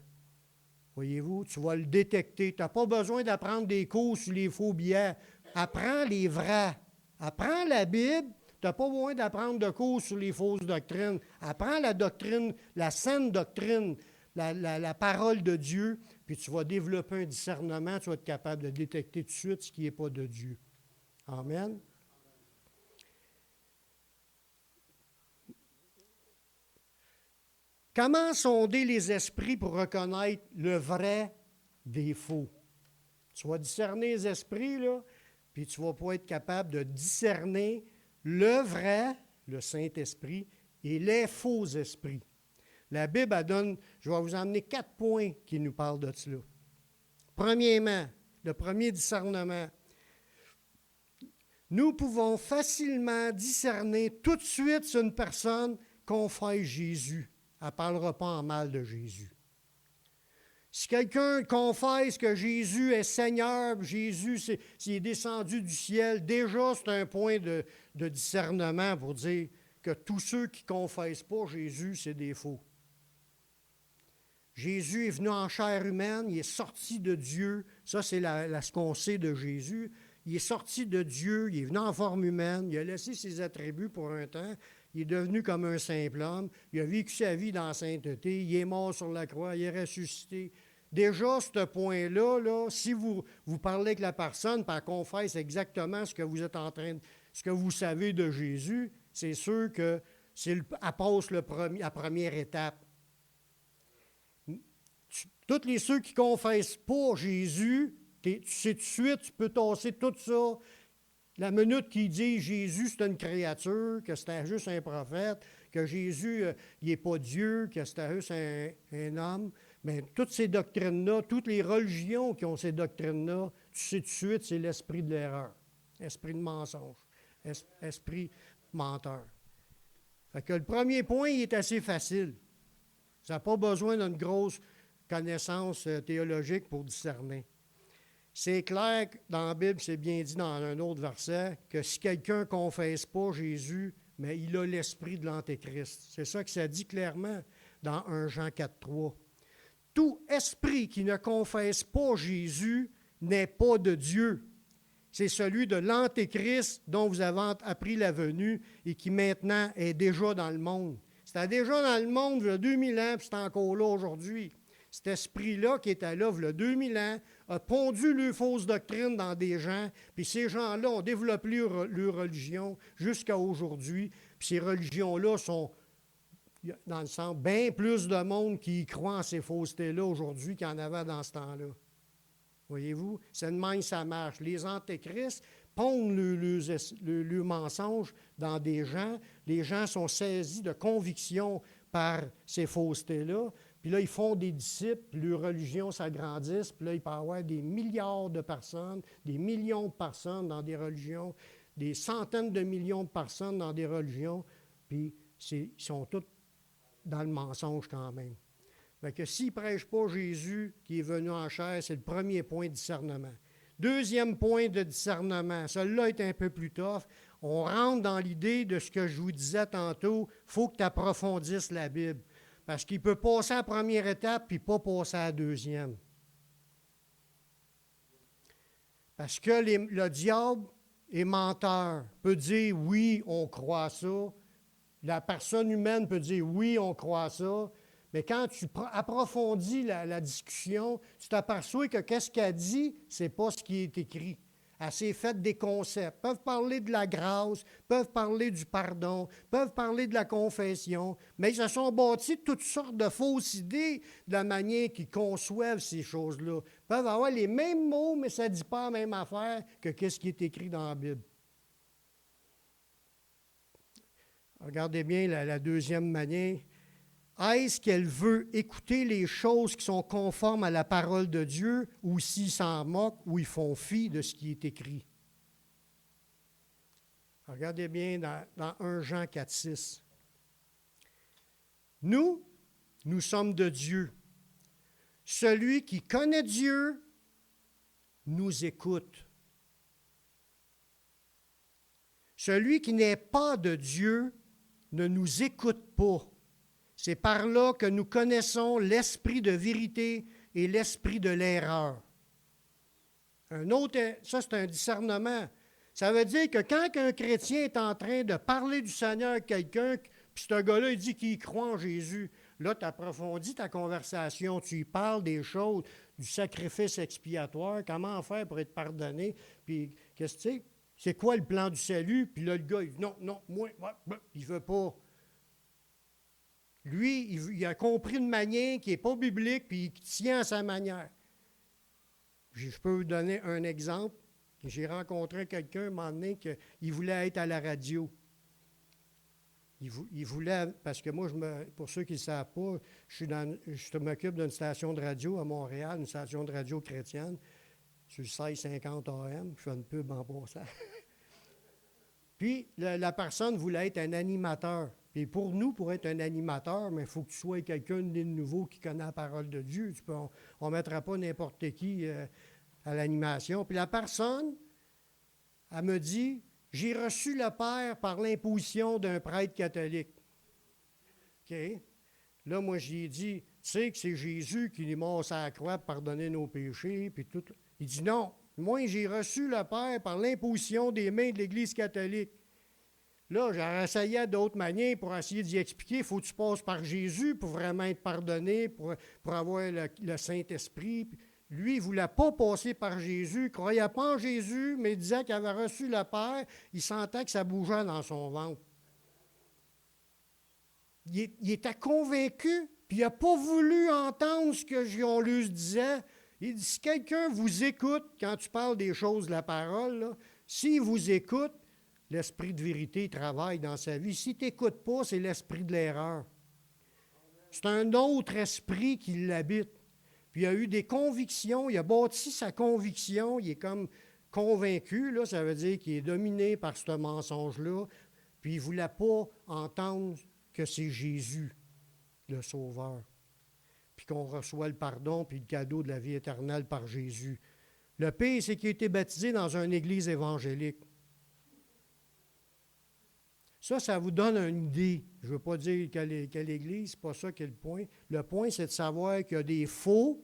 Speaker 1: Voyez-vous, tu vas le détecter. Tu n'as pas besoin d'apprendre des cours sur les faux billets. Apprends les vrais. Apprends la Bible. Tu n'as pas besoin d'apprendre de cours sur les fausses doctrines. Apprends la doctrine, la saine doctrine, la parole de Dieu, puis tu vas développer un discernement, tu vas être capable de détecter tout de suite ce qui n'est pas de Dieu. Amen. Comment sonder les esprits pour reconnaître le vrai des faux? Tu vas discerner les esprits, là, puis tu vas pas être capable de discerner le vrai, le Saint-Esprit, et les faux esprits. La Bible, elle donne, je vais vous emmener 4 points qui nous parlent de cela. Premièrement, le premier discernement. Nous pouvons facilement discerner tout de suite si une personne confesse Jésus. Elle ne parlera pas en mal de Jésus. Si quelqu'un confesse que Jésus est Seigneur, Jésus s'il est descendu du ciel, déjà c'est un point de discernement pour dire que tous ceux qui ne confessent pas Jésus, c'est des faux. Jésus est venu en chair humaine, il est sorti de Dieu. Ça, c'est ce qu'on sait de Jésus. Il est sorti de Dieu, il est venu en forme humaine, il a laissé ses attributs pour un temps, il est devenu comme un simple homme, il a vécu sa vie dans la sainteté, il est mort sur la croix, il est ressuscité. Déjà, ce point-là, là, si vous parlez avec la personne, puis elle confesse exactement ce que vous êtes en train ce que vous savez de Jésus, c'est sûr qu'elle passe la première étape. Tous les ceux qui ne confessent pas Jésus, tu sais tout de suite, tu peux tasser tout ça. La minute qu'ils disent Jésus, c'est une créature, que c'était juste un prophète, que Jésus, il n'est pas Dieu, que c'était juste un homme, mais toutes ces doctrines-là, toutes les religions qui ont ces doctrines-là, tu sais tout de suite, c'est l'esprit de l'erreur, esprit de mensonge, esprit menteur. Fait que le premier point, il est assez facile. Ça n'a pas besoin d'une grosse connaissance théologique pour discerner. C'est clair que dans la Bible, c'est bien dit dans un autre verset, que si quelqu'un ne confesse pas Jésus, mais il a l'esprit de l'Antéchrist. C'est ça que ça dit clairement dans 1 Jean 4,3. Tout esprit qui ne confesse pas Jésus n'est pas de Dieu. C'est celui de l'Antéchrist dont vous avez appris la venue et qui maintenant est déjà dans le monde. C'était déjà dans le monde il y a 2000 ans, puis c'est encore là aujourd'hui. Cet esprit-là qui était là il y a 2000 ans a pondu les fausses doctrines dans des gens, puis ces gens-là ont développé leur religion jusqu'à aujourd'hui. Puis ces religions-là sont, dans le sens, bien plus de monde qui y croit en ces faussetés-là aujourd'hui qu'il y en avait dans ce temps-là. Voyez-vous? C'est de même ça marche. Les antéchrists pondent le mensonge dans des gens. Les gens sont saisis de conviction par ces faussetés-là. Puis là, ils font des disciples, puis leur religion s'agrandisse, puis là, il peut y avoir des milliards de personnes, des millions de personnes dans des religions, des centaines de millions de personnes dans des religions, puis ils sont tous dans le mensonge quand même. Fait que s'ils ne prêchent pas Jésus qui est venu en chair, c'est le premier point de discernement. Deuxième point de discernement, celui-là est un peu plus tough. On rentre dans l'idée de ce que je vous disais tantôt, il faut que tu approfondisses la Bible. Parce qu'il peut passer à la première étape puis pas passer à la deuxième. Parce que le diable est menteur, peut dire oui, on croit ça. La personne humaine peut dire oui, on croit ça. Mais quand tu approfondis la discussion, tu t'aperçois que qu'est-ce qu'elle dit, ce n'est pas ce qui est écrit. Elle s'est faite des concepts. Peuvent parler de la grâce, peuvent parler du pardon, peuvent parler de la confession, mais ils se sont bâtis toutes sortes de fausses idées de la manière qu'ils conçoivent ces choses-là. Ils peuvent avoir les mêmes mots, mais ça ne dit pas la même affaire que qu'est-ce qui est écrit dans la Bible. Regardez bien la deuxième manière. Est-ce qu'elle veut écouter les choses qui sont conformes à la parole de Dieu ou s'ils s'en moquent ou ils font fi de ce qui est écrit? Regardez bien dans 1 Jean 4, 6. Nous sommes de Dieu. Celui qui connaît Dieu nous écoute. Celui qui n'est pas de Dieu ne nous écoute pas. C'est par là que nous connaissons l'esprit de vérité et l'esprit de l'erreur. Ça, c'est un discernement. Ça veut dire que quand un chrétien est en train de parler du Seigneur à quelqu'un, puis ce gars-là, il dit qu'il croit en Jésus, là, tu approfondis ta conversation, tu y parles des choses, du sacrifice expiatoire, comment faire pour être pardonné, puis qu'est-ce que c'est quoi le plan du salut? Puis là, le gars, il dit non, moi, il ne veut pas. Lui, il a compris une manière qui n'est pas biblique, puis il tient à sa manière. Je peux vous donner un exemple. J'ai rencontré quelqu'un un moment donné qu'il voulait être à la radio. Il voulait, parce que moi, pour ceux qui ne le savent pas, je m'occupe d'une station de radio à Montréal, une station de radio chrétienne, sur le 1650 AM. Je fais une pub en passant. Puis, la personne voulait être un animateur. Puis pour nous, pour être un animateur, il faut que tu sois quelqu'un de nouveau qui connaît la parole de Dieu. On ne mettra pas n'importe qui à l'animation. Puis la personne, elle me dit, j'ai reçu le Père par l'imposition d'un prêtre catholique. OK? Là, moi, j'ai dit, tu sais que c'est Jésus qui est mort sur la croix pour pardonner nos péchés, puis tout. Il dit, non, moi, j'ai reçu le Père par l'imposition des mains de l'Église catholique. Là, j'ai essayé d'autres manières pour essayer d'y expliquer. Il faut que tu passes par Jésus pour vraiment être pardonné, pour avoir le Saint-Esprit. Lui, il ne voulait pas passer par Jésus, il ne croyait pas en Jésus, mais il disait qu'il avait reçu le Père. Il sentait que ça bougeait dans son ventre. Il était convaincu, puis il n'a pas voulu entendre ce que Jean-Luc disait. Il dit, si quelqu'un vous écoute quand tu parles des choses de la parole, s'il vous écoute, l'esprit de vérité travaille dans sa vie. Si tu n'écoutes pas, c'est l'esprit de l'erreur. C'est un autre esprit qui l'habite. Puis il a eu des convictions, il a bâti sa conviction, il est comme convaincu, là, ça veut dire qu'il est dominé par ce mensonge-là, puis il ne voulait pas entendre que c'est Jésus, le Sauveur, puis qu'on reçoit le pardon puis le cadeau de la vie éternelle par Jésus. Le pire, c'est qu'il a été baptisé dans une église évangélique. Ça vous donne une idée. Je ne veux pas dire quelle église, ce n'est pas ça qui est le point. Le point, c'est de savoir qu'il y a des faux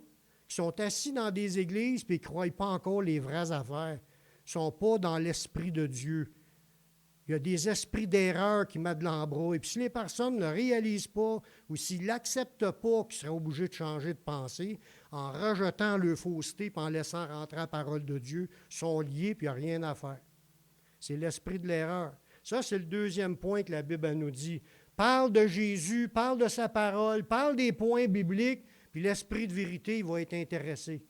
Speaker 1: qui sont assis dans des églises et qui ne croient pas encore les vraies affaires. Ils ne sont pas dans l'esprit de Dieu. Il y a des esprits d'erreur qui mettent de l'embrouille. Et puis si les personnes ne le réalisent pas ou s'ils ne l'acceptent pas, qu'ils seraient obligés de changer de pensée, en rejetant leur fausseté et en laissant rentrer la parole de Dieu, sont liés et il n'y a rien à faire. C'est l'esprit de l'erreur. Ça, c'est le deuxième point que la Bible nous dit. Parle de Jésus, parle de sa parole, parle des points bibliques, puis l'esprit de vérité, il va être intéressé.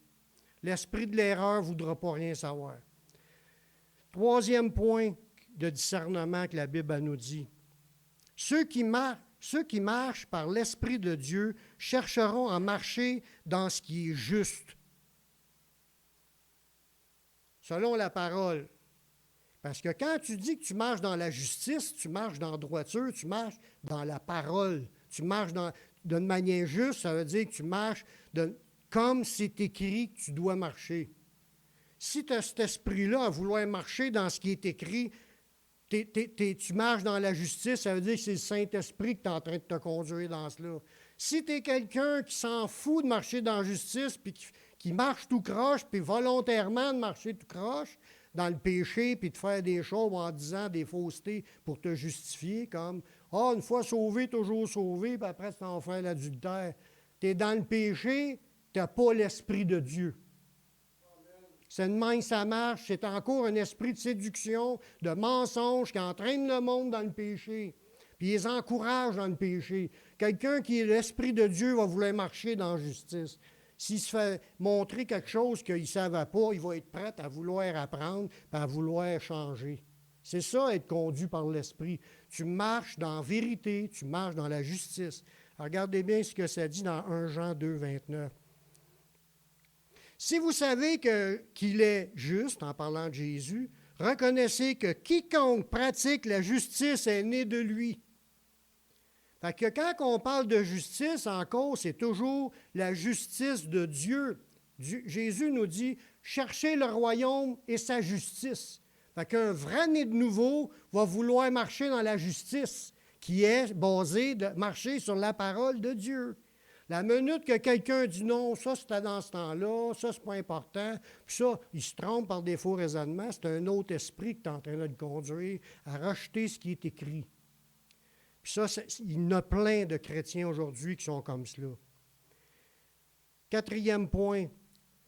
Speaker 1: L'esprit de l'erreur ne voudra pas rien savoir. Troisième point de discernement que la Bible nous dit. Ceux qui marchent par l'Esprit de Dieu chercheront à marcher dans ce qui est juste. Selon la parole. Parce que quand tu dis que tu marches dans la justice, tu marches dans la droiture, tu marches dans la parole, tu marches d'une manière juste, ça veut dire que tu marches comme c'est écrit que tu dois marcher. Si tu as cet esprit-là à vouloir marcher dans ce qui est écrit, tu marches dans la justice, ça veut dire que c'est le Saint-Esprit qui est en train de te conduire dans cela. Si tu es quelqu'un qui s'en fout de marcher dans la justice, puis qui marche tout croche, puis volontairement de marcher tout croche, dans le péché, puis de faire des choses en disant des faussetés pour te justifier, comme « Ah, une fois sauvé, toujours sauvé, puis après, tu t'en fais l'adultère. » Tu es dans le péché, tu n'as pas l'Esprit de Dieu. C'est de même que ça marche. C'est encore un esprit de séduction, de mensonge qui entraîne le monde dans le péché, puis ils encouragent dans le péché. Quelqu'un qui est l'Esprit de Dieu va vouloir marcher dans la justice. S'il se fait montrer quelque chose qu'il ne savait pas, il va être prêt à vouloir apprendre et à vouloir changer. C'est ça, être conduit par l'Esprit. Tu marches dans la vérité, tu marches dans la justice. Regardez bien ce que ça dit dans 1 Jean 2, 29. Si vous savez qu'il est juste, en parlant de Jésus, reconnaissez que quiconque pratique la justice est né de lui. Fait que quand on parle de justice, encore, c'est toujours la justice de Dieu. Jésus nous dit, cherchez le royaume et sa justice. Fait qu'un vrai né de nouveau va vouloir marcher dans la justice, qui est basée de marcher sur la parole de Dieu. La minute que quelqu'un dit non, ça c'était dans ce temps-là, ça c'est pas important, puis ça, il se trompe par des faux raisonnements, c'est un autre esprit qui est en train de le conduire à rejeter ce qui est écrit. Puis ça, il y en a plein de chrétiens aujourd'hui qui sont comme cela. Quatrième point,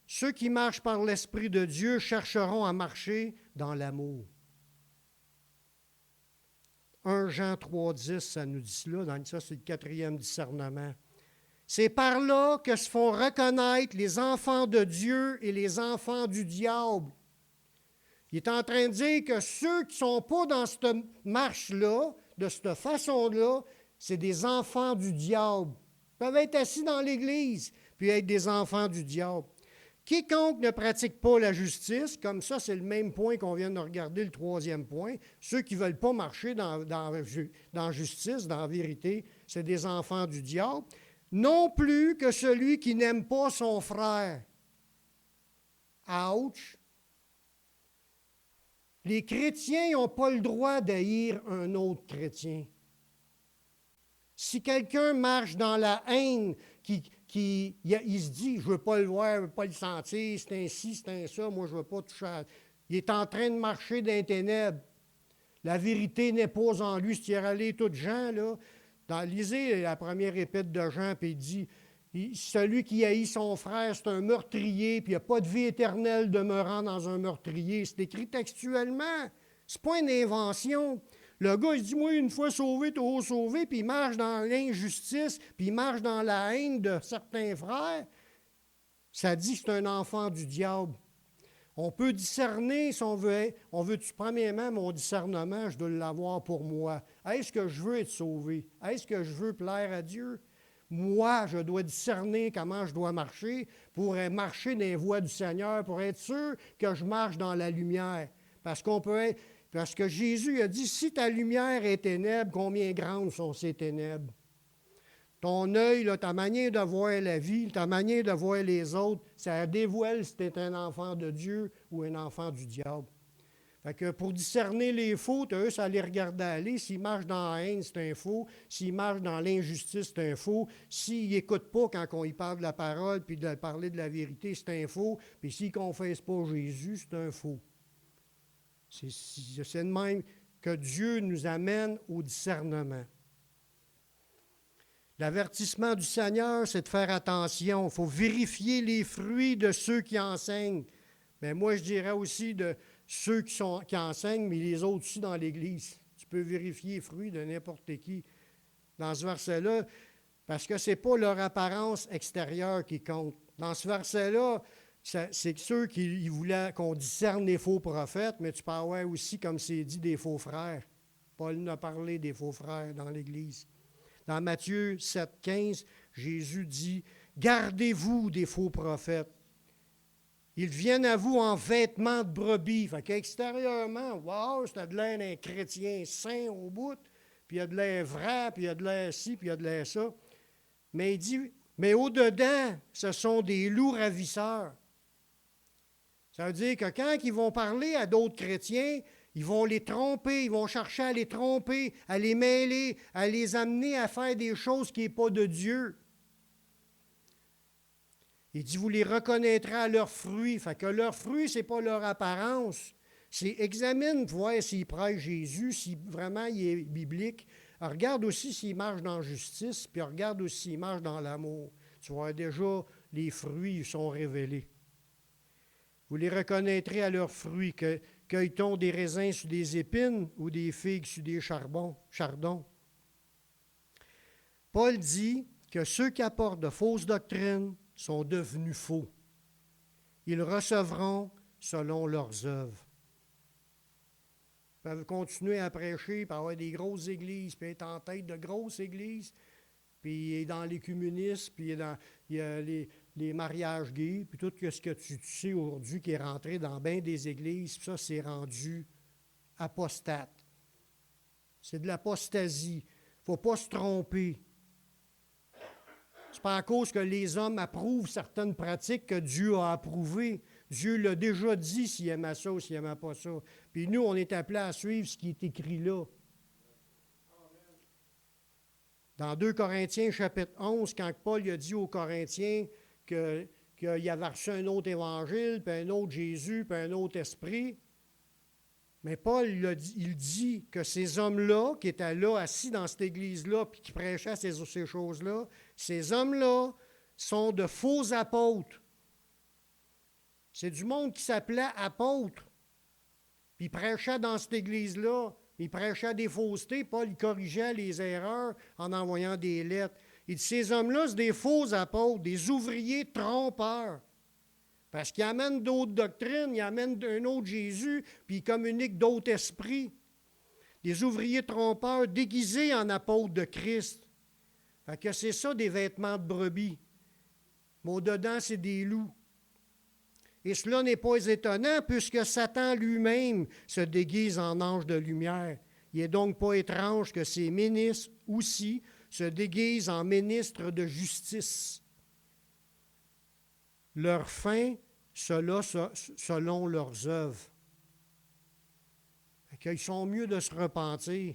Speaker 1: ceux qui marchent par l'Esprit de Dieu chercheront à marcher dans l'amour. 1 Jean 3,10, ça nous dit cela. Ça, c'est le 4e discernement. C'est par là que se font reconnaître les enfants de Dieu et les enfants du diable. Il est en train de dire que ceux qui ne sont pas dans cette marche-là, de cette façon-là, c'est des enfants du diable. Ils peuvent être assis dans l'Église, puis être des enfants du diable. Quiconque ne pratique pas la justice, comme ça, c'est le même point qu'on vient de regarder, le 3e point. Ceux qui ne veulent pas marcher dans justice, dans la vérité, c'est des enfants du diable. Non plus que celui qui n'aime pas son frère. Ouch! Les chrétiens n'ont pas le droit d'haïr un autre chrétien. Si quelqu'un marche dans la haine, il se dit, je ne veux pas le voir, je ne veux pas le sentir, c'est ainsi, c'est un ça, moi je ne veux pas toucher à... Il est en train de marcher dans les ténèbres. La vérité n'est pas en lui. Si tu es allé tout Jean, là, lisez la première épître de Jean, puis il dit, celui qui haït son frère, c'est un meurtrier, puis il n'y a pas de vie éternelle demeurant dans un meurtrier. C'est écrit textuellement. C'est pas une invention. Le gars, il dit, moi, une fois sauvé, toujours sauvé, puis il marche dans l'injustice, puis il marche dans la haine de certains frères. Ça dit que c'est un enfant du diable. On peut discerner si on veut. Premièrement, mon discernement, je dois l'avoir pour moi. Est-ce que je veux être sauvé? Est-ce que je veux plaire à Dieu? Moi, je dois discerner comment je dois marcher pour marcher dans les voies du Seigneur, pour être sûr que je marche dans la lumière. Parce que Jésus a dit, si ta lumière est ténèbre, combien grandes sont ces ténèbres? Ton œil, là, ta manière de voir la vie, ta manière de voir les autres, ça dévoile si tu es un enfant de Dieu ou un enfant du diable. Fait que pour discerner les faux, eux, ça les regarder aller. S'ils marchent dans la haine, c'est un faux. S'ils marchent dans l'injustice, c'est un faux. S'ils n'écoutent pas quand on y parle de la parole puis de parler de la vérité, c'est un faux. Puis s'ils ne confessent pas Jésus, c'est un faux. C'est de même que Dieu nous amène au discernement. L'avertissement du Seigneur, c'est de faire attention. Il faut vérifier les fruits de ceux qui enseignent. Mais moi, je dirais aussi de ceux qui enseignent, mais les autres aussi dans l'Église. Tu peux vérifier les fruits de n'importe qui dans ce verset-là, parce que ce n'est pas leur apparence extérieure qui compte. Dans ce verset-là, c'est ceux qui voulaient qu'on discerne les faux prophètes, mais tu peux avoir aussi, comme c'est dit, des faux frères. Paul nous a parlé des faux frères dans l'Église. Dans Matthieu 7, 15, Jésus dit « Gardez-vous des faux prophètes. Ils viennent à vous en vêtements de brebis. » Fait qu'extérieurement, wow, c'est de l'air d'un chrétien saint au bout, puis il y a de l'air vrai, puis il y a de l'air ci, puis il y a de l'air ça. Mais il dit, mais au-dedans, ce sont des loups ravisseurs. Ça veut dire que quand ils vont parler à d'autres chrétiens, ils vont les tromper, ils vont chercher à les tromper, à les mêler, à les amener à faire des choses qui ne sont pas de Dieu. Il dit, vous les reconnaîtrez à leurs fruits. Fait que leurs fruits, ce n'est pas leur apparence. C'est examine pour voir s'il prêche Jésus, si vraiment il est biblique. Alors, regarde aussi s'il marche dans la justice, puis regarde aussi s'il marche dans l'amour. Tu vois, déjà, les fruits sont révélés. Vous les reconnaîtrez à leurs fruits. Cueille-t-on des raisins sur des épines ou des figues sur des chardons? Paul dit que ceux qui apportent de fausses doctrines sont devenus faux. Ils recevront selon leurs œuvres. Ils peuvent continuer à prêcher, puis avoir des grosses églises, puis être en tête de grosses églises, puis dans l'écuménisme, puis il y a les mariages gays, puis tout ce que tu sais aujourd'hui qui est rentré dans bien des églises, puis ça, c'est rendu apostate. C'est de l'apostasie. Il ne faut pas se tromper. C'est pas à cause que les hommes approuvent certaines pratiques que Dieu a approuvées. Dieu l'a déjà dit s'il aimait ça ou s'il n'aimait pas ça. Puis nous, on est appelés à suivre ce qui est écrit là. Dans 2 Corinthiens, chapitre 11, quand Paul a dit aux Corinthiens qu'il avait reçu un autre évangile, puis un autre Jésus, puis un autre esprit, mais Paul, il dit que ces hommes-là, qui étaient là, assis dans cette église-là, puis qui prêchaient ces choses-là, ces hommes-là sont de faux apôtres. C'est du monde qui s'appelait apôtre, puis prêchait dans cette église-là, Il prêchait des faussetés. Paul, il corrigeait les erreurs en envoyant des lettres. Il dit, ces hommes-là, c'est des faux apôtres, des ouvriers trompeurs. Parce qu'ils amènent d'autres doctrines, ils amènent un autre Jésus, puis ils communiquent d'autres esprits. Des ouvriers trompeurs déguisés en apôtres de Christ. Fait que c'est ça, des vêtements de brebis. Mais au-dedans, c'est des loups. Et cela n'est pas étonnant, puisque Satan lui-même se déguise en ange de lumière. Il n'est donc pas étrange que ses ministres aussi se déguisent en ministres de justice. Leur fin, cela selon leurs œuvres. Ils sont mieux de se repentir.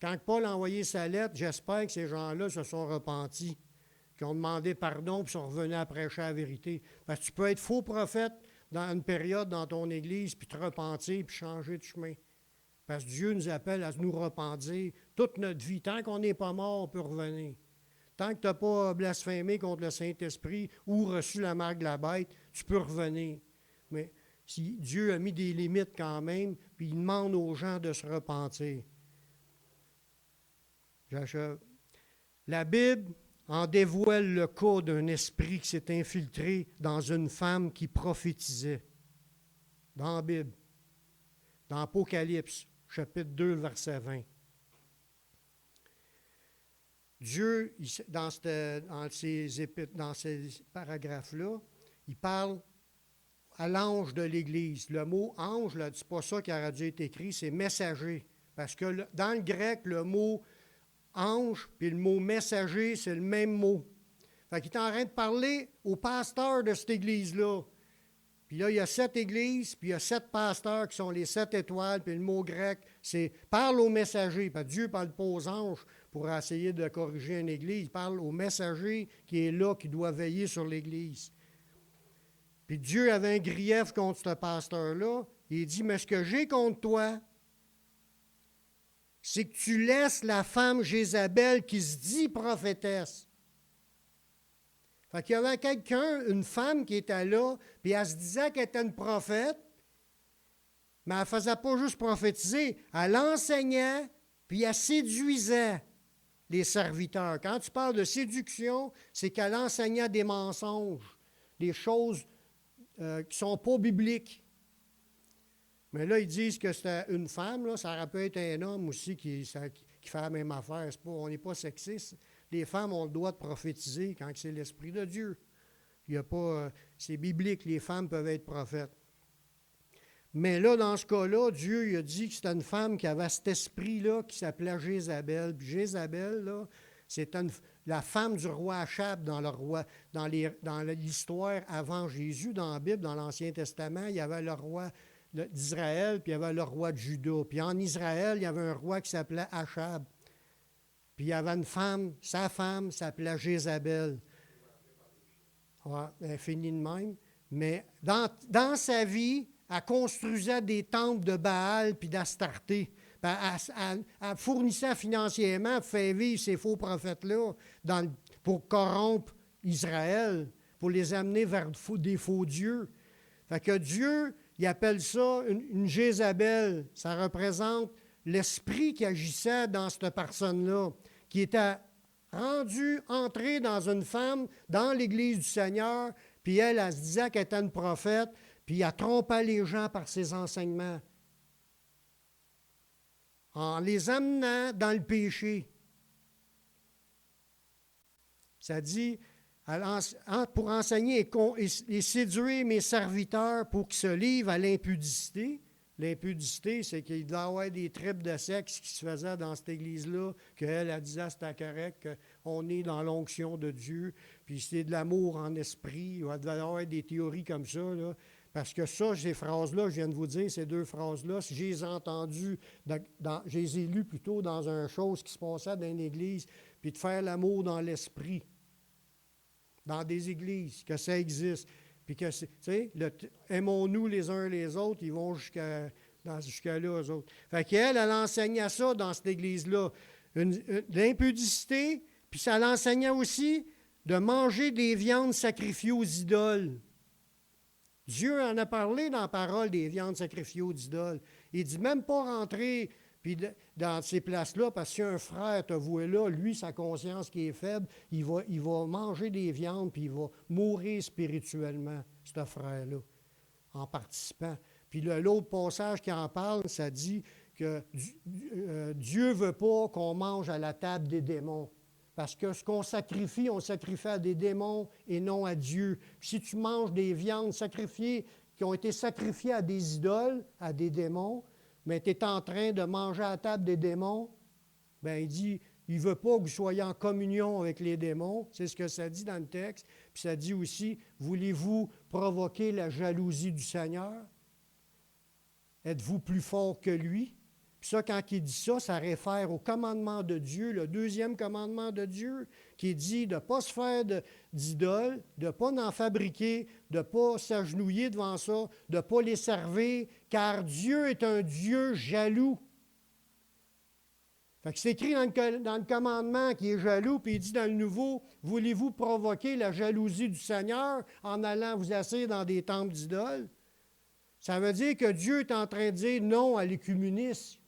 Speaker 1: Quand Paul a envoyé sa lettre, j'espère que ces gens-là se sont repentis, qui ont demandé pardon puis sont revenus à prêcher la vérité. Parce que tu peux être faux prophète dans une période dans ton Église, puis te repentir, puis changer de chemin. Parce que Dieu nous appelle à nous repentir toute notre vie. Tant qu'on n'est pas mort, on peut revenir. Tant que tu n'as pas blasphémé contre le Saint-Esprit ou reçu la marque de la bête, tu peux revenir. Mais si Dieu a mis des limites quand même, puis il demande aux gens de se repentir. J'achève. La Bible en dévoile le cas d'un esprit qui s'est infiltré dans une femme qui prophétisait. Dans la Bible. Dans Apocalypse, chapitre 2, verset 20. Dieu, dans ces paragraphes-là, il parle à l'ange de l'Église. Le mot ange, là, c'est pas ça qui aurait dû être écrit, c'est messager. Parce que dans le grec, le mot ange puis le mot messager, c'est le même mot. Fait qu'il est en train de parler au pasteur de cette Église-là. Puis là, il y a 7 églises, puis il y a 7 pasteurs qui sont les 7 étoiles, puis le mot grec, c'est « parle aux messagers ». Parce que Dieu ne parle pas aux anges pour essayer de corriger une église. Il parle au messager qui est là, qui doit veiller sur l'église. Puis Dieu avait un grief contre ce pasteur-là. Il dit « Mais ce que j'ai contre toi, c'est que tu laisses la femme Jézabel qui se dit prophétesse. » Fait qu'il y avait quelqu'un, une femme qui était là, puis elle se disait qu'elle était une prophète, mais elle ne faisait pas juste prophétiser, elle enseignait, puis elle séduisait les serviteurs. Quand tu parles de séduction, c'est qu'elle enseignait des mensonges, des choses qui ne sont pas bibliques. Mais là, ils disent que c'était une femme, là, ça aurait pu être un homme aussi qui fait la même affaire. On n'est pas sexiste. Les femmes ont le droit de prophétiser quand c'est l'Esprit de Dieu. Il y a pas, c'est biblique, les femmes peuvent être prophètes. Mais là, dans ce cas-là, Dieu il a dit que c'était une femme qui avait cet esprit-là qui s'appelait Jézabel. Puis Jézabel, là, c'était la femme du roi Achab dans l'histoire avant Jésus, dans la Bible, dans l'Ancien Testament. Il y avait le roi d'Israël, puis il y avait le roi de Juda. Puis en Israël, il y avait un roi qui s'appelait Achab. Puis il y avait une femme, sa femme s'appelait Jézabel. Ouais, elle finit de même. Mais dans sa vie, elle construisait des temples de Baal puis d'Astarté. Elle fournissait financièrement, elle fait vivre ces faux prophètes-là pour corrompre Israël, pour les amener vers des faux dieux. Fait que Dieu, il appelle ça une Jézabel. Ça représente l'esprit qui agissait dans cette personne-là, qui était entrée dans une femme, dans l'Église du Seigneur, puis elle se disait qu'elle était une prophète, puis elle trompait les gens par ses enseignements, en les amenant dans le péché. Ça dit, pour enseigner et séduire mes serviteurs pour qu'ils se livrent à l'impudicité. L'impudicité, c'est qu'il doit y avoir des tripes de sexe qui se faisaient dans cette église-là, qu'elle disait que c'était correct, qu'on est dans l'onction de Dieu, puis c'est de l'amour en esprit. Il doit y avoir des théories comme ça, là. Parce que ça, ces phrases-là, je viens de vous dire, ces 2 phrases-là, si je les ai entendues, je les ai lues plutôt dans une chose qui se passait dans une église, puis de faire l'amour dans l'esprit, dans des églises, que ça existe. Puis que, tu sais, aimons-nous les uns les autres, ils vont jusqu'à là, eux autres. Fait qu'elle, elle enseignait ça dans cette église-là. L'impudicité, puis ça l'enseignait aussi de manger des viandes sacrifiées aux idoles. Dieu en a parlé dans la parole des viandes sacrifiées aux idoles. Il dit même pas rentrer Puis dans ces places-là, parce que si un frère te voit là, lui, sa conscience qui est faible, il va manger des viandes, puis il va mourir spirituellement, ce frère-là, en participant. Puis l'autre passage qui en parle, ça dit que Dieu ne veut pas qu'on mange à la table des démons. Parce que ce qu'on sacrifie, on sacrifie à des démons et non à Dieu. Puis si tu manges des viandes sacrifiées, qui ont été sacrifiées à des idoles, à des démons, mais tu es en train de manger à la table des démons, bien, il dit, il ne veut pas que vous soyez en communion avec les démons. C'est ce que ça dit dans le texte. Puis ça dit aussi, voulez-vous provoquer la jalousie du Seigneur? Êtes-vous plus fort que lui? Puis ça, quand il dit ça, ça réfère au commandement de Dieu, le deuxième commandement de Dieu, qui dit de ne pas se faire d'idoles, de ne pas en fabriquer, de ne pas s'agenouiller devant ça, de ne pas les servir, car Dieu est un Dieu jaloux. Fait que c'est écrit dans le commandement qui est jaloux, puis il dit dans le Nouveau, voulez-vous provoquer la jalousie du Seigneur en allant vous asseoir dans des temples d'idoles? Ça veut dire que Dieu est en train de dire non à l'écuménisme.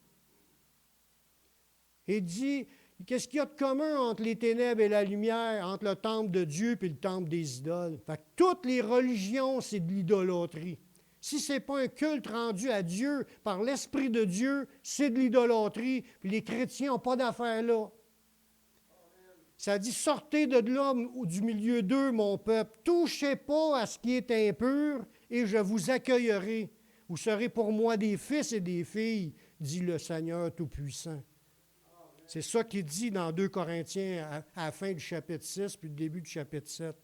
Speaker 1: Il dit, qu'est-ce qu'il y a de commun entre les ténèbres et la lumière, entre le temple de Dieu et le temple des idoles? Fait que toutes les religions, c'est de l'idolâtrie. Si ce n'est pas un culte rendu à Dieu par l'Esprit de Dieu, c'est de l'idolâtrie. Puis les chrétiens n'ont pas d'affaire là. Ça dit, sortez de là, du milieu d'eux, mon peuple. Touchez pas à ce qui est impur et je vous accueillerai. Vous serez pour moi des fils et des filles, dit le Seigneur Tout-Puissant. C'est ça qu'il dit dans 2 Corinthiens à la fin du chapitre 6 puis le début du chapitre 7.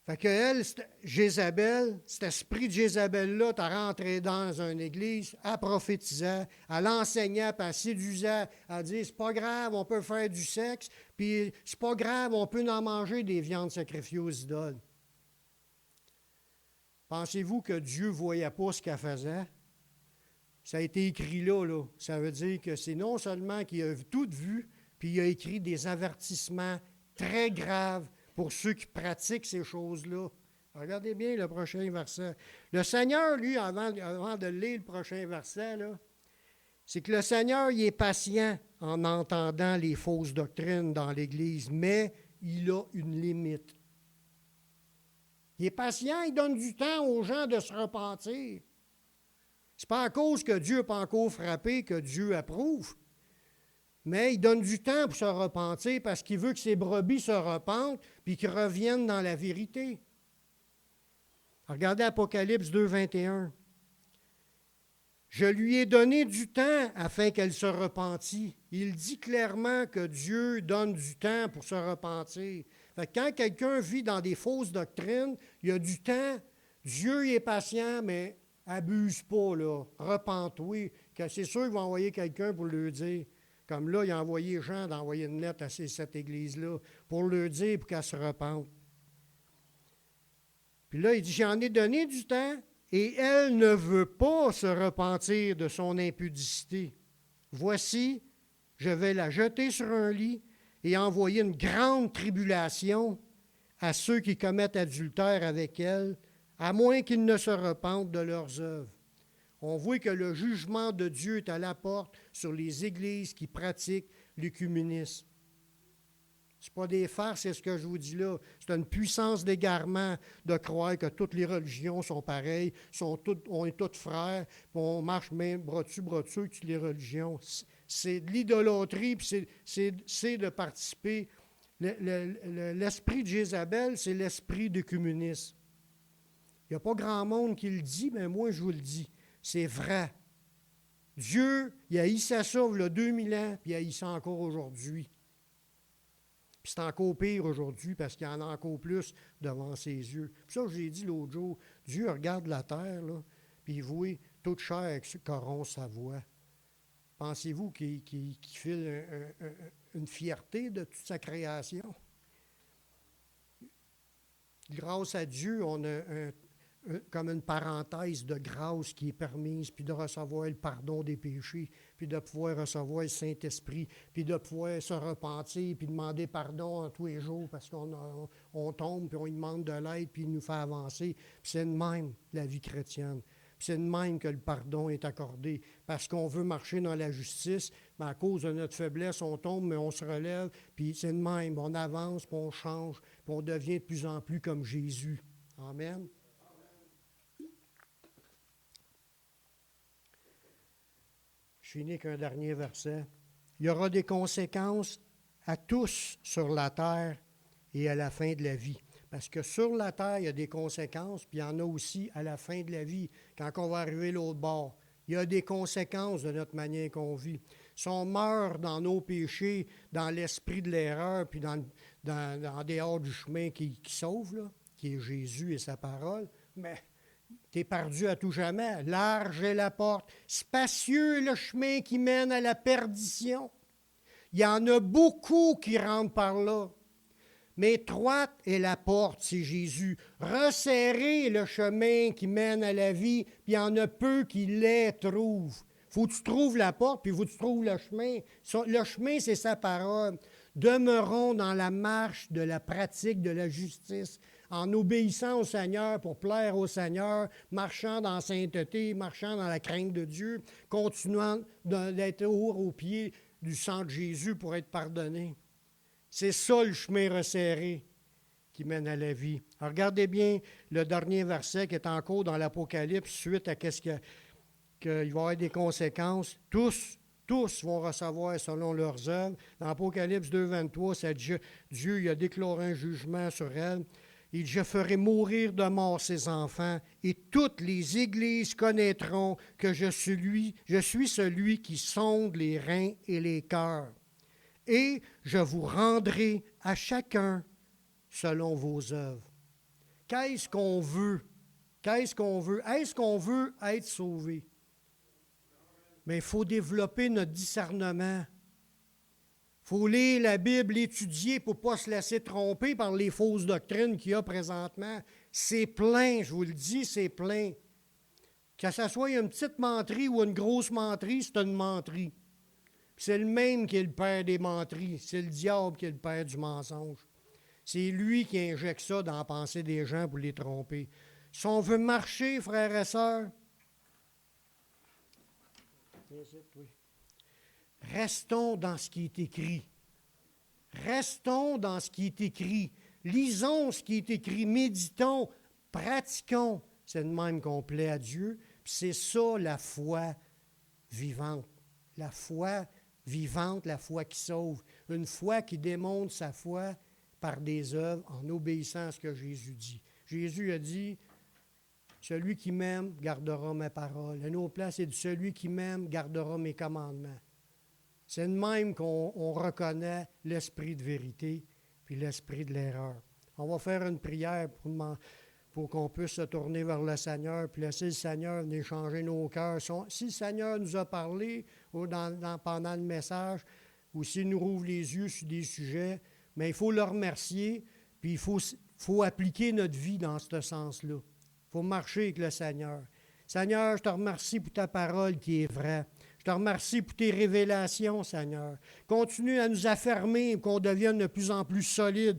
Speaker 1: Fait que elle, Jézabel, cet esprit de Jézabel-là, t'as rentré dans une église, elle prophétisait, elle enseignait, puis elle séduisait, elle dit, c'est pas grave, on peut faire du sexe, puis c'est pas grave, on peut en manger des viandes sacrifiées aux idoles. Pensez-vous que Dieu ne voyait pas ce qu'elle faisait? Ça a été écrit là. Ça veut dire que c'est non seulement qu'il a tout vu, puis il a écrit des avertissements très graves pour ceux qui pratiquent ces choses-là. Regardez bien le prochain verset. Le Seigneur, lui, avant de lire le prochain verset, là, c'est que le Seigneur, il est patient en entendant les fausses doctrines dans l'Église, mais il a une limite. Il est patient, il donne du temps aux gens de se repentir. C'est pas à cause que Dieu n'a pas encore frappé que Dieu approuve. Mais il donne du temps pour se repentir parce qu'il veut que ses brebis se repentent puis qu'ils reviennent dans la vérité. Regardez Apocalypse 2, 21. Je lui ai donné du temps afin qu'elle se repentît. Il dit clairement que Dieu donne du temps pour se repentir. Fait que quand quelqu'un vit dans des fausses doctrines, il y a du temps. Dieu il est patient, mais abuse pas, là. Repens-toi. C'est sûr qu'il va envoyer quelqu'un pour lui dire. Comme là, il a envoyé Jean d'envoyer une lettre à cette église-là pour leur dire pour qu'elle se repente. Puis là, il dit, j'en ai donné du temps et elle ne veut pas se repentir de son impudicité. Voici, je vais la jeter sur un lit et envoyer une grande tribulation à ceux qui commettent adultère avec elle, à moins qu'ils ne se repentent de leurs œuvres. On voit que le jugement de Dieu est à la porte sur les églises qui pratiquent l'œcuménisme. Ce n'est pas des farces, c'est ce que je vous dis là. C'est une puissance d'égarement de croire que toutes les religions sont pareilles, on est tous frères, puis on marche même bras dessus, toutes les religions. C'est de l'idolâtrie, puis c'est de participer. L'esprit de Jézabel, c'est l'esprit d'œcuménisme. Il n'y a pas grand monde qui le dit, mais moi, je vous le dis. C'est vrai. Dieu, il haïssait ça il y a 2000 ans, puis il haït ça encore aujourd'hui. Puis c'est encore pire aujourd'hui parce qu'il y en a encore plus devant ses yeux. Puis ça, je l'ai dit l'autre jour, Dieu regarde la terre, là, puis il voit toute chair corrompt sa voix. Pensez-vous qu'il file une fierté de toute sa création? Grâce à Dieu, on a comme une parenthèse de grâce qui est permise, puis de recevoir le pardon des péchés, puis de pouvoir recevoir le Saint-Esprit, puis de pouvoir se repentir, puis demander pardon tous les jours parce qu'on tombe, puis on lui demande de l'aide, puis il nous fait avancer. Puis c'est de même la vie chrétienne. Puis Puis c'est de même que le pardon est accordé. Parce qu'on veut marcher dans la justice, mais à cause de notre faiblesse, on tombe, mais on se relève. Puis c'est de même, on avance, puis on change, puis on devient de plus en plus comme Jésus. Amen. Je finis avec un dernier verset. Il y aura des conséquences à tous sur la terre et à la fin de la vie. Parce que sur la terre, il y a des conséquences, puis il y en a aussi à la fin de la vie, quand on va arriver l'autre bord. Il y a des conséquences de notre manière qu'on vit. Si on meurt dans nos péchés, dans l'esprit de l'erreur, puis en dehors du chemin qui sauve, là, qui est Jésus et sa parole, mais tu es perdu à tout jamais. Large est la porte, spacieux est le chemin qui mène à la perdition. Il y en a beaucoup qui rentrent par là. Mais étroite est la porte, c'est Jésus. Resserré est le chemin qui mène à la vie, puis il y en a peu qui les trouvent. Faut que tu trouves la porte, puis faut que tu trouves le chemin. Le chemin, c'est sa parole. Demeurons dans la marche de la pratique de la justice, en obéissant au Seigneur pour plaire au Seigneur, marchant dans la sainteté, marchant dans la crainte de Dieu, continuant d'être au pied du sang de Jésus pour être pardonné. C'est ça le chemin resserré qui mène à la vie. Alors, regardez bien le dernier verset qui est en cours dans l'Apocalypse, suite à qu'il va y avoir des conséquences. Tous vont recevoir selon leurs œuvres. Dans l'Apocalypse 2, 23, c'est Dieu il a déclaré un jugement sur elle. Il dit, je ferai mourir de mort ses enfants, et toutes les églises connaîtront que je suis celui qui sonde les reins et les cœurs. Et je vous rendrai à chacun selon vos œuvres. Qu'est-ce qu'on veut? Qu'est-ce qu'on veut? Est-ce qu'on veut être sauvé? Mais il faut développer notre discernement. Il faut lire la Bible, l'étudier pour ne pas se laisser tromper par les fausses doctrines qu'il y a présentement. C'est plein, je vous le dis, c'est plein. Que ce soit une petite menterie ou une grosse menterie, c'est une menterie. Puis c'est le même qui est le père des menteries. C'est le diable qui est le père du mensonge. C'est lui qui injecte ça dans la pensée des gens pour les tromper. Si on veut marcher, frères et sœurs, restons dans ce qui est écrit. Restons dans ce qui est écrit. Lisons ce qui est écrit. Méditons, pratiquons. C'est le même qu'on plaît à Dieu. Puis c'est ça la foi vivante. La foi vivante, la foi qui sauve. Une foi qui démontre sa foi par des œuvres en obéissant à ce que Jésus dit. Jésus a dit, celui qui m'aime gardera mes paroles. Une autre place, c'est dit, celui qui m'aime gardera mes commandements. C'est de même qu'on reconnaît l'esprit de vérité puis l'esprit de l'erreur. On va faire une prière pour qu'on puisse se tourner vers le Seigneur puis laisser le Seigneur venir changer nos cœurs. Si le Seigneur nous a parlé ou pendant le message, ou s'il nous rouvre les yeux sur des sujets, mais il faut le remercier, puis il faut appliquer notre vie dans ce sens-là. Il faut marcher avec le Seigneur. Seigneur, je te remercie pour ta parole qui est vraie. Je te remercie pour tes révélations, Seigneur. Continue à nous affermer, qu'on devienne de plus en plus solide,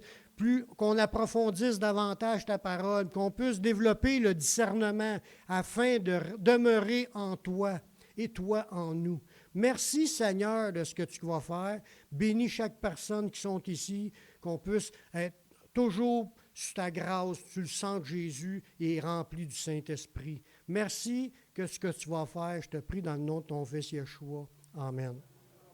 Speaker 1: qu'on approfondisse davantage ta parole, qu'on puisse développer le discernement afin de demeurer en toi et toi en nous. Merci, Seigneur, de ce que tu vas faire. Bénis chaque personne qui sont ici, qu'on puisse être toujours sous ta grâce, sous le sang de Jésus et rempli du Saint-Esprit. Merci que ce que tu vas faire, je te prie dans le nom de ton Fils Yeshua. Amen.